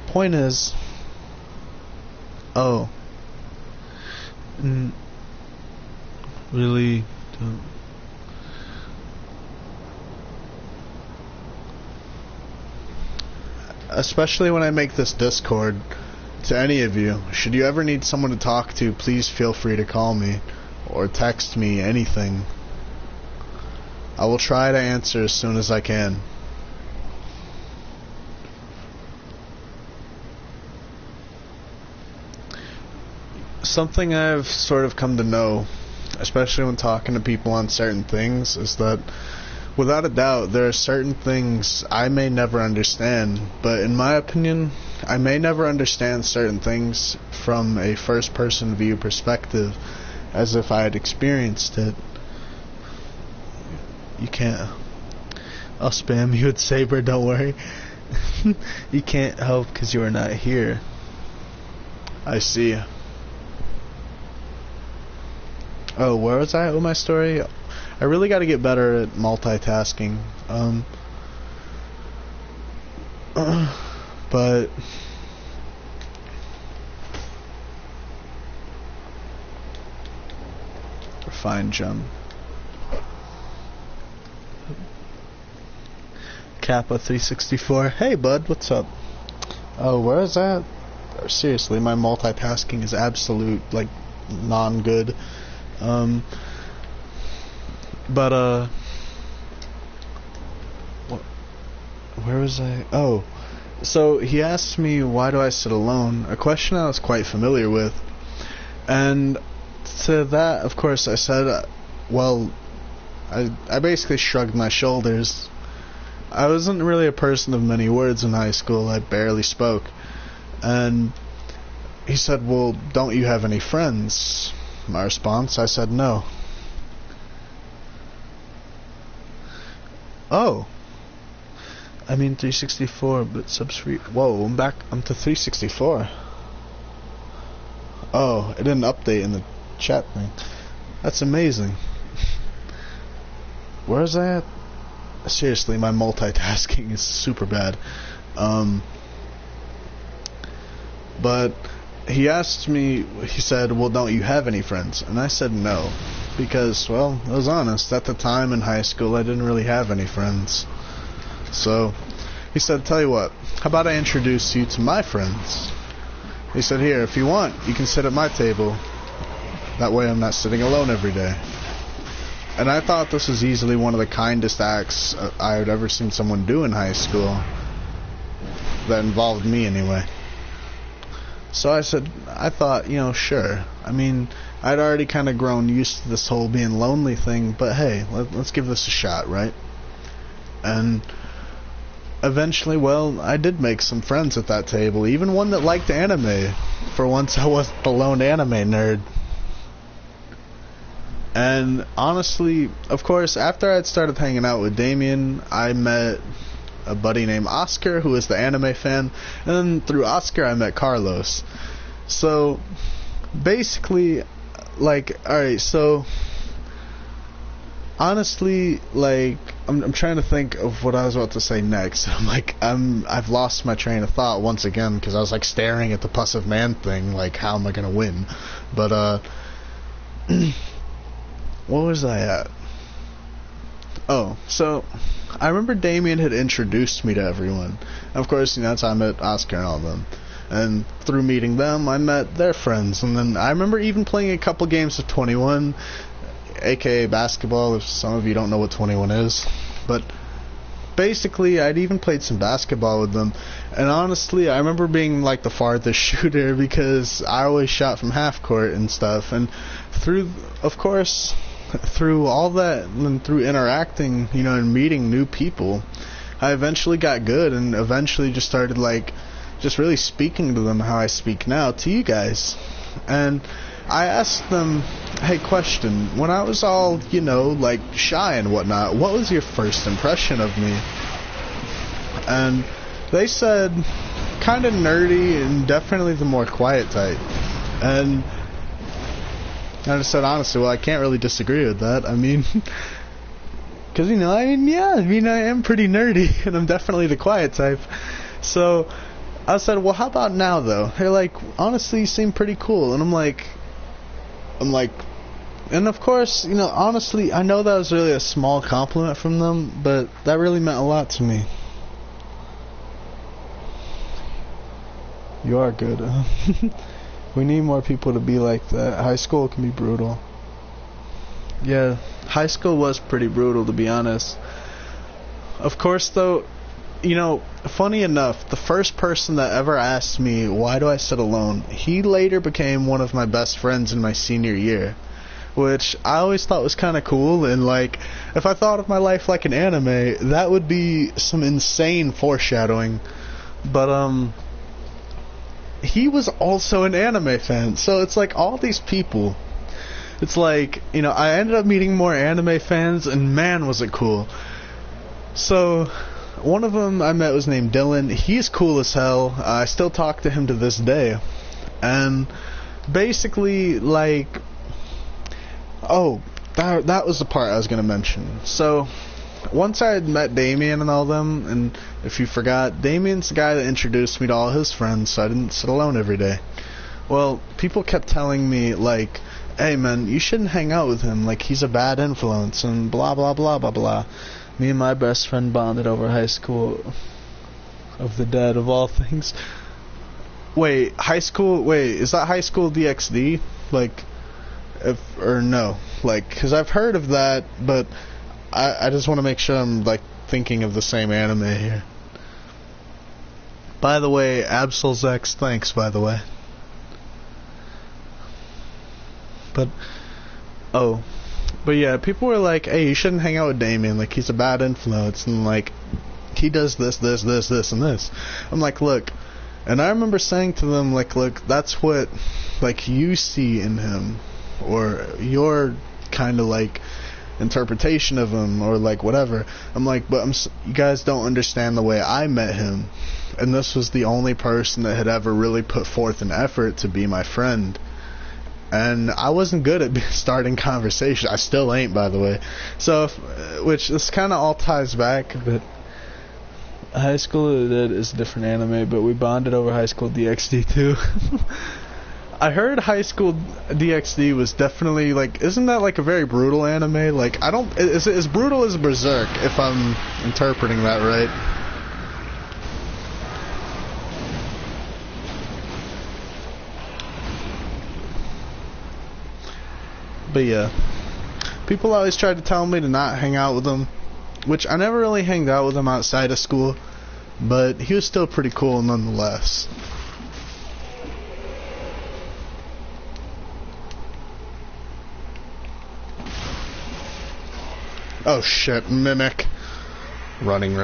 point is, really don't. Especially when I make this Discord, to any of you, should you ever need someone to talk to, please feel free to call me. or text me anything. I will try to answer as soon as I can. Something I've sort of come to know, especially when talking to people on certain things, is that without a doubt there are certain things I may never understand, but in my opinion, I may never understand certain things from a first-person view perspective, as if I had experienced it. You can't. I'll spam you with Saber, don't worry. You can't help because you are not here. I see. Oh, where was I with my story? I really got to get better at multitasking. But fine, Jum. Kappa 364. Hey, bud, what's up? Oh, where is that? Seriously, my multitasking is absolute, like, non-good. Where was I? Oh, so he asked me, why do I sit alone? A question I was quite familiar with. And to that, of course, I said, well, I basically shrugged my shoulders. I wasn't really a person of many words in high school. I barely spoke. And he said, well, don't you have any friends? My response, I said no. Oh. I mean 364, but subs free. Whoa, I'm to 364. Oh, it didn't update in the chat thing. That's amazing. Where is that? Seriously, my multitasking is super bad. But he asked me, he said, well, don't you have any friends? And I said no, because, well, I was honest. At the time in high school, I didn't really have any friends. So he said, tell you what, how about I introduce you to my friends? He said, here, if you want, you can sit at my table. That way I'm not sitting alone every day. And I thought this was easily one of the kindest acts I had ever seen someone do in high school. That involved me, anyway. So I thought, sure. I mean, I'd already kind of grown used to this whole being lonely thing, but hey, let's give this a shot, right? And eventually, well, I did make some friends at that table, even one that liked anime. For once, I wasn't the lone anime nerd. And honestly, of course, after I'd started hanging out with Damien, I met a buddy named Oscar, who is the anime fan, and then through Oscar I met Carlos. So basically, like, alright, so honestly, like, I'm trying to think of what I was about to say next. I've lost my train of thought once again, because I was like staring at the Plus of Man thing, like, how am I gonna win? But what was I at? Oh, so I remember Damien had introduced me to everyone. And of course, that's how I met Oscar and all of them. And through meeting them, I met their friends. And then I remember even playing a couple games of 21, aka basketball, if some of you don't know what 21 is. But basically, I'd even played some basketball with them. And honestly, I remember being like the farthest shooter because I always shot from half court and stuff. And through all that and through interacting, and meeting new people, I eventually got good and eventually just started just really speaking to them how I speak now to you guys. And I asked them, hey, question, when I was all, shy and whatnot, what was your first impression of me? And they said, kind of nerdy and definitely the more quiet type. And I just said, honestly, well, I can't really disagree with that. I mean, because, I am pretty nerdy, and I'm definitely the quiet type. So I said, well, how about now, though? They're like, honestly, you seem pretty cool. And I'm like, and of course, honestly, I know that was really a small compliment from them, but that really meant a lot to me. You are good. We need more people to be like that. High school can be brutal. Yeah, high school was pretty brutal, to be honest. Of course, though, you know, funny enough, the first person that ever asked me, why do I sit alone, he later became one of my best friends in my senior year. Which I always thought was kind of cool, and like, if I thought of my life like an anime, that would be some insane foreshadowing. But, he was also an anime fan, so it's like all these people. It's like, you know, I ended up meeting more anime fans, and man, was it cool. So, one of them I met was named Dylan. He's cool as hell. I still talk to him to this day. And basically, like, oh, that was the part I was going to mention. So, once I had met Damien and all them, and if you forgot, Damien's the guy that introduced me to all his friends, so I didn't sit alone every day. Well, people kept telling me, like, hey man, you shouldn't hang out with him, like, he's a bad influence, and blah blah blah blah blah. Me and my best friend bonded over High School of the Dead, of all things. Wait, is that High School DxD? Like, or no? Like, because I've heard of that, but I just want to make sure I'm, like, thinking of the same anime here. By the way, AbsolZex, thanks, by the way. But yeah, people were like, hey, you shouldn't hang out with Damien, like, he's a bad influence, and, like, he does this, and this. I'm like, look, and I remember saying to them, like, look, that's what, like, you see in him, or your kind of, like, interpretation of him, or, like, whatever. I'm like, but you guys don't understand the way I met him, and this was the only person that had ever really put forth an effort to be my friend. And I wasn't good at starting conversation. I still ain't, by the way. So, which this kind of all ties back, but High School of the Dead is a different anime, but we bonded over High School DxD too. I heard High School DxD was definitely, like, isn't that like a very brutal anime? Like, I don't, is it as brutal as Berserk, if I'm interpreting that right? But yeah, people always tried to tell me to not hang out with him, which I never really hanged out with him outside of school, but he was still pretty cool nonetheless. Oh shit, Mimic. Running.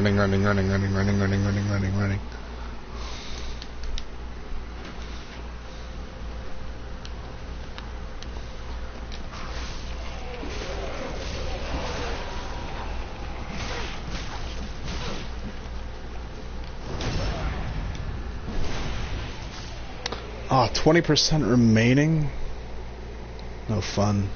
Oh, 20% remaining? No fun.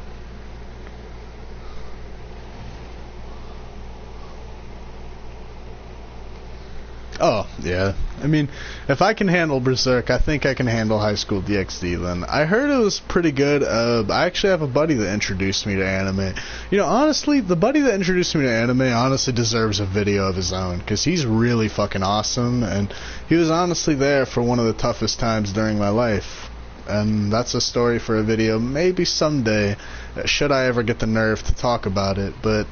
Oh, yeah. I mean, if I can handle Berserk, I think I can handle High School DxD then. I heard it was pretty good. I actually have a buddy that introduced me to anime. You know, honestly, the buddy that introduced me to anime honestly deserves a video of his own, because he's really fucking awesome, and he was honestly there for one of the toughest times during my life. And that's a story for a video, maybe someday, should I ever get the nerve to talk about it. But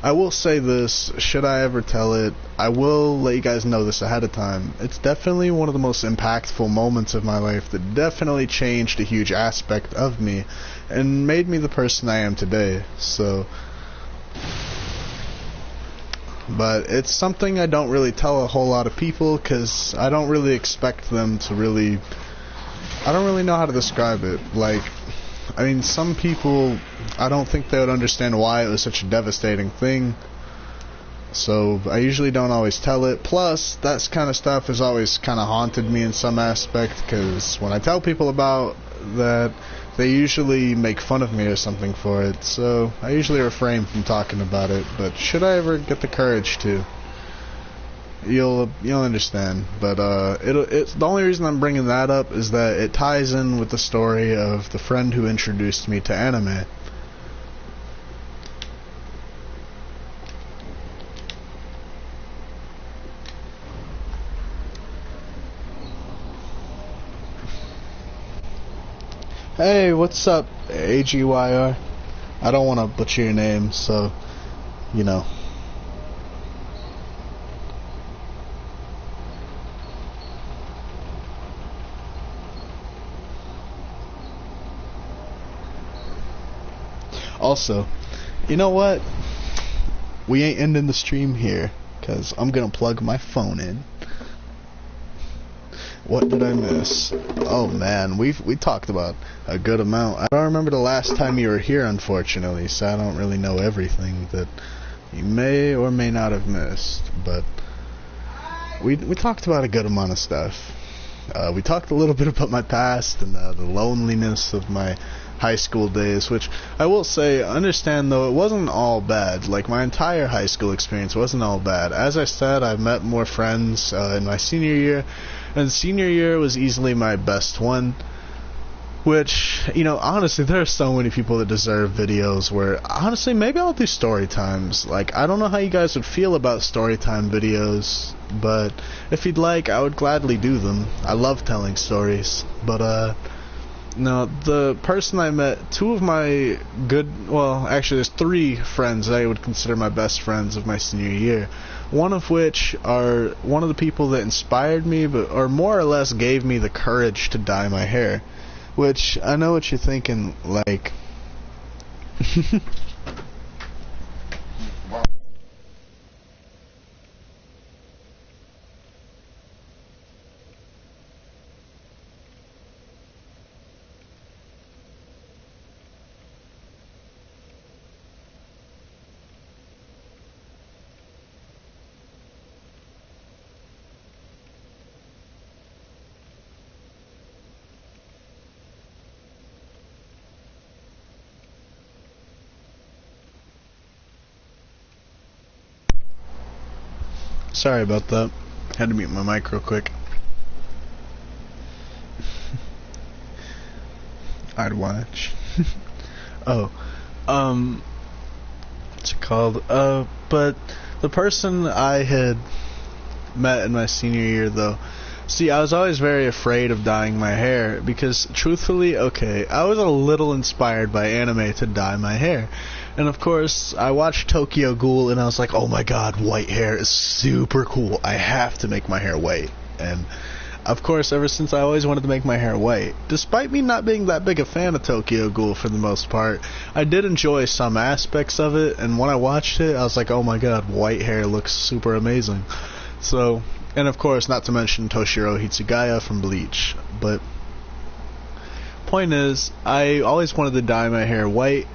I will say this, should I ever tell it, I will let you guys know this ahead of time. It's definitely one of the most impactful moments of my life that definitely changed a huge aspect of me and made me the person I am today. So, but it's something I don't really tell a whole lot of people, because I don't really expect them to really, I don't really know how to describe it. Like, I mean, some people, I don't think they would understand why it was such a devastating thing, so I usually don't always tell it. Plus, that kind of stuff has always kind of haunted me in some aspect, because when I tell people about that, they usually make fun of me or something for it, so I usually refrain from talking about it. But should I ever get the courage to, you'll understand. But it's the only reason I'm bringing that up is that it ties in with the story of the friend who introduced me to anime. Hey, what's up, AGYR? I don't want to butcher your name, so, you know. Also, you know what? We ain't ending the stream here, because I'm going to plug my phone in. What did I miss? Oh man, we talked about a good amount. I don't remember the last time you were here, unfortunately, so I don't really know everything that you may or may not have missed. But we talked about a good amount of stuff. We talked a little bit about my past and the loneliness of my high school days, which I will say, understand though, it wasn't all bad. Like, my entire high school experience wasn't all bad. As I said, I met more friends in my senior year, and senior year was easily my best one. Which, you know, honestly, there are so many people that deserve videos where, honestly, maybe I'll do story times. Like, I don't know how you guys would feel about story time videos, but if you'd like, I would gladly do them. I love telling stories. But, no, the person I met, two of my good, well, actually there's three friends that I would consider my best friends of my senior year. One of which are one of the people that inspired me, or more or less gave me the courage to dye my hair. Which, I know what you're thinking, like... Sorry about that. Had to mute my mic real quick. I'd watch. Oh. What's it called? But the person I had met in my senior year, though, see, I was always very afraid of dyeing my hair because, truthfully, okay, I was a little inspired by anime to dye my hair. And of course, I watched Tokyo Ghoul and I was like, oh my god, white hair is super cool. I have to make my hair white. And of course, ever since I always wanted to make my hair white. Despite me not being that big a fan of Tokyo Ghoul for the most part, I did enjoy some aspects of it. And when I watched it, I was like, oh my god, white hair looks super amazing. So, and of course, not to mention Toshiro Hitsugaya from Bleach. But, point is, I always wanted to dye my hair white.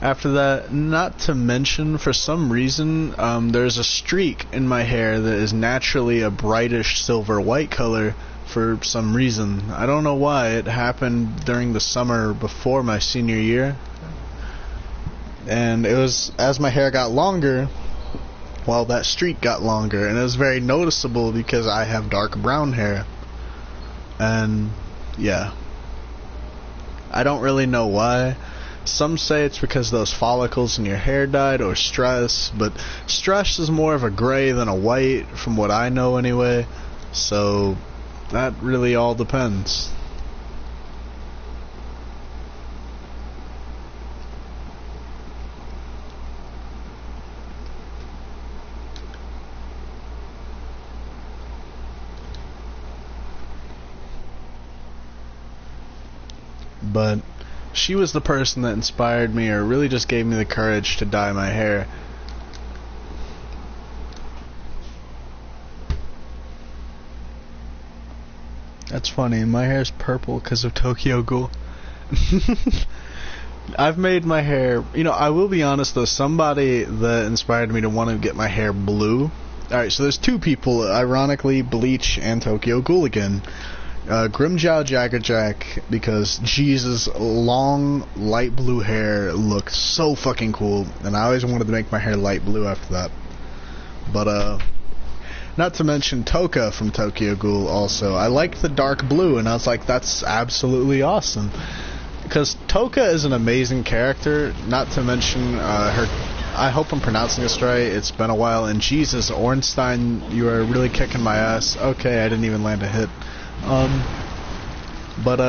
After that, not to mention, for some reason, there's a streak in my hair that is naturally a brightish silver-white color for some reason. I don't know why. It happened during the summer before my senior year. And it was, as my hair got longer, well, that streak got longer. And it was very noticeable because I have dark brown hair. And, yeah. I don't really know why. Some say it's because those follicles in your hair died, or stress, but stress is more of a gray than a white, from what I know anyway, so that really all depends. But she was the person that inspired me, or really just gave me the courage to dye my hair. That's funny, my hair's purple because of Tokyo Ghoul. I've made my hair, you know, I will be honest though, somebody that inspired me to want to get my hair blue. Alright, so there's two people, ironically, Bleach and Tokyo Ghoul again. Grimjow Jaggerjack, because Jesus, long light blue hair looked so fucking cool, and I always wanted to make my hair light blue after that. But not to mention Toka from Tokyo Ghoul also. I liked the dark blue, and I was like, that's absolutely awesome. Because Toka is an amazing character, not to mention her, I hope I'm pronouncing this right, it's been a while, and Jesus, Ornstein, you are really kicking my ass. Okay, I didn't even land a hit. But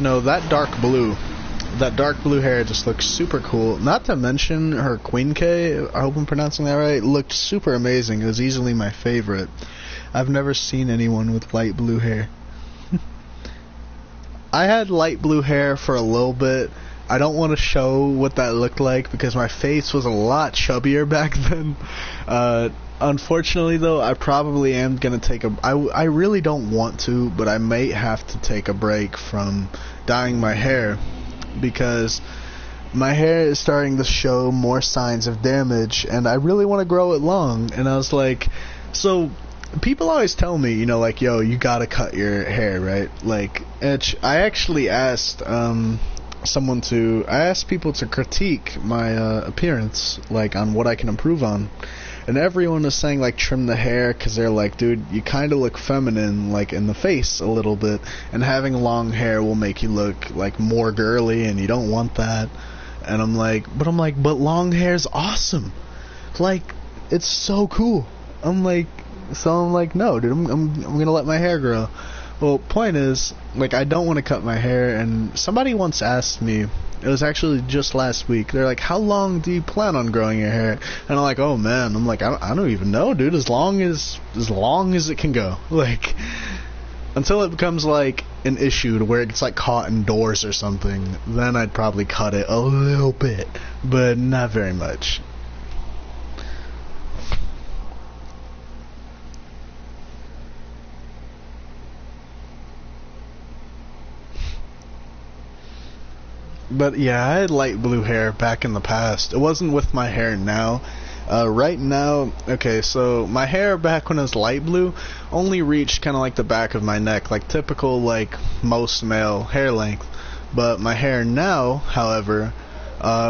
no, that dark blue that dark blue hair just looks super cool. Not to mention her Queen K, I hope I'm pronouncing that right, looked super amazing. It was easily my favorite. I've never seen anyone with light blue hair. I had light blue hair for a little bit. I don't want to show what that looked like because my face was a lot chubbier back then. Unfortunately, though, I probably am going to take I really don't want to, but I may have to take a break from dyeing my hair because my hair is starting to show more signs of damage, and I really want to grow it long. And I was like, so people always tell me, you know, like, yo, you got to cut your hair, right? Like, I actually asked I asked people to critique my appearance, like, on what I can improve on. And everyone was saying, like, trim the hair, because they're like, dude, you kind of look feminine, like, in the face a little bit, and having long hair will make you look, like, more girly, and you don't want that. And I'm like, but long hair's awesome. Like, it's so cool. I'm like, no, dude, I'm gonna let my hair grow. Well, point is, like, I don't want to cut my hair, and somebody once asked me, it was actually just last week, they're like, how long do you plan on growing your hair? And I'm like, oh man, I'm like, I don't even know, dude, as long as it can go. Like, until it becomes, like, an issue to where it gets, like, caught indoors or something, then I'd probably cut it a little bit, but not very much. But yeah, I had light blue hair back in the past. It wasn't with my hair now. Right now, okay, so my hair back when it was light blue only reached kind of like the back of my neck, like typical, like, most male hair length. But my hair now, however,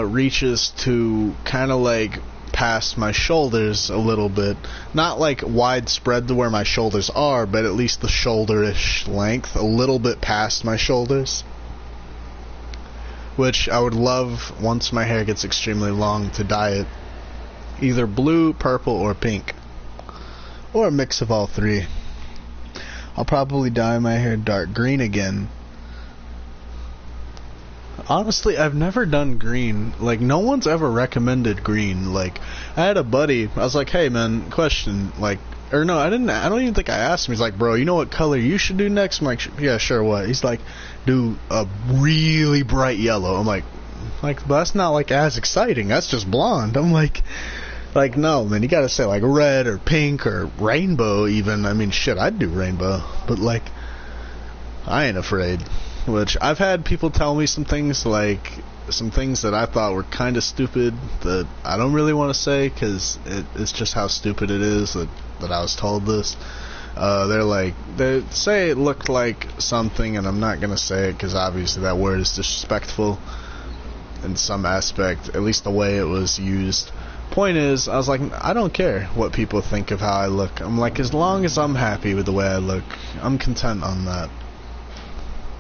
reaches to kind of like past my shoulders a little bit. Not like widespread to where my shoulders are, but at least the shoulder-ish length, a little bit past my shoulders. Which I would love, once my hair gets extremely long, to dye it either blue, purple, or pink. Or a mix of all three. I'll probably dye my hair dark green again. Honestly, I've never done green. Like, no one's ever recommended green. Like, I had a buddy, I was like, hey man, question, like, or no, I don't even think I asked him. He's like, bro, you know what color you should do next? I'm like, yeah, sure, what? He's like, do a really bright yellow. I'm like, but that's not, like, as exciting. That's just blonde. I'm like, no, man, you gotta say, like, red or pink or rainbow even. I mean, shit, I'd do rainbow. But, like, I ain't afraid. Which, I've had people tell me some things, like, some things that I thought were kind of stupid that I don't really want to say, because it's just how stupid it is that I was told this. They say it looked like something, and I'm not going to say it because obviously that word is disrespectful in some aspect, at least the way it was used. Point is, I was like, I don't care what people think of how I look. I'm like, as long as I'm happy with the way I look, I'm content on that.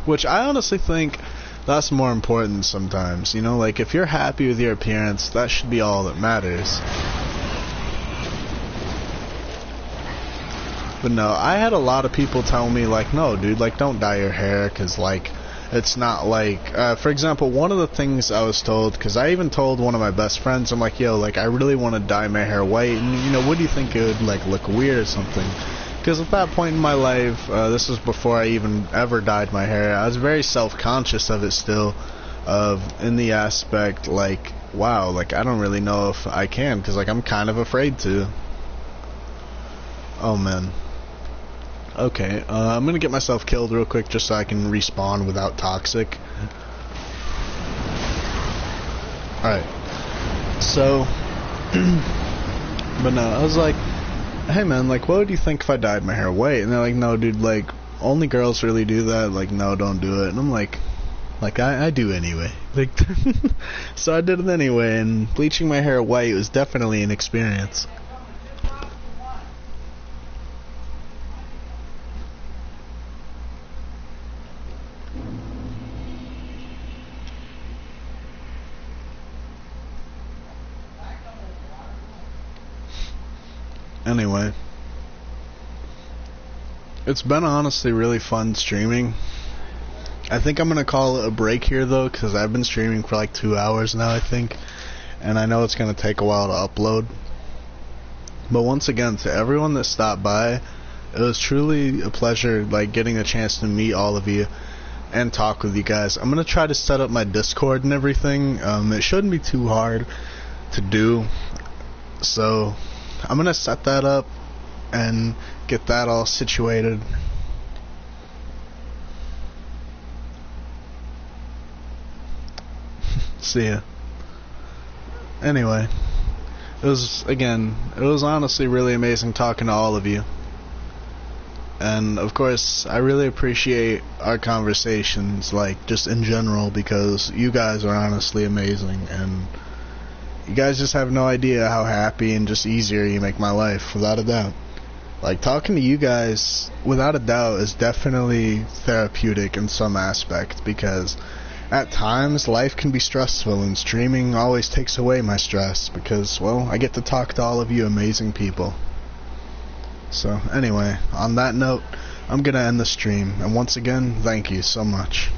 Which I honestly think that's more important sometimes, you know, like, if you're happy with your appearance, that should be all that matters. But no, I had a lot of people tell me, like, no, dude, like, don't dye your hair, because, like, it's not like, for example, one of the things I was told, because I even told one of my best friends, I'm like, yo, like, I really want to dye my hair white, and, you know, what do you think it would, like, look weird or something? Because at that point in my life, this was before I even ever dyed my hair, I was very self-conscious of it still, in the aspect, like, wow, like, I don't really know if I can, because, like, I'm kind of afraid to. Oh, man. Okay, I'm gonna get myself killed real quick just so I can respawn without toxic. Alright. So, but no, I was like, hey man, like, what would you think if I dyed my hair white? And they're like, no dude, like, only girls really do that, like, no, don't do it. And I'm like, I do anyway. Like, so I did it anyway, and bleaching my hair white was definitely an experience. Anyway, it's been honestly really fun streaming. I think I'm going to call it a break here, though, because I've been streaming for like 2 hours now, I think. And I know it's going to take a while to upload. But once again, to everyone that stopped by, it was truly a pleasure, like, getting a chance to meet all of you and talk with you guys. I'm going to try to set up my Discord and everything. It shouldn't be too hard to do. So, I'm going to set that up and get that all situated. See ya. Anyway, it was honestly really amazing talking to all of you. And of course, I really appreciate our conversations, like, just in general, because you guys are honestly amazing, and you guys just have no idea how happy and just easier you make my life, without a doubt. Like, talking to you guys, without a doubt, is definitely therapeutic in some aspect, because at times, life can be stressful, and streaming always takes away my stress, because, well, I get to talk to all of you amazing people. So, anyway, on that note, I'm gonna end the stream, and once again, thank you so much.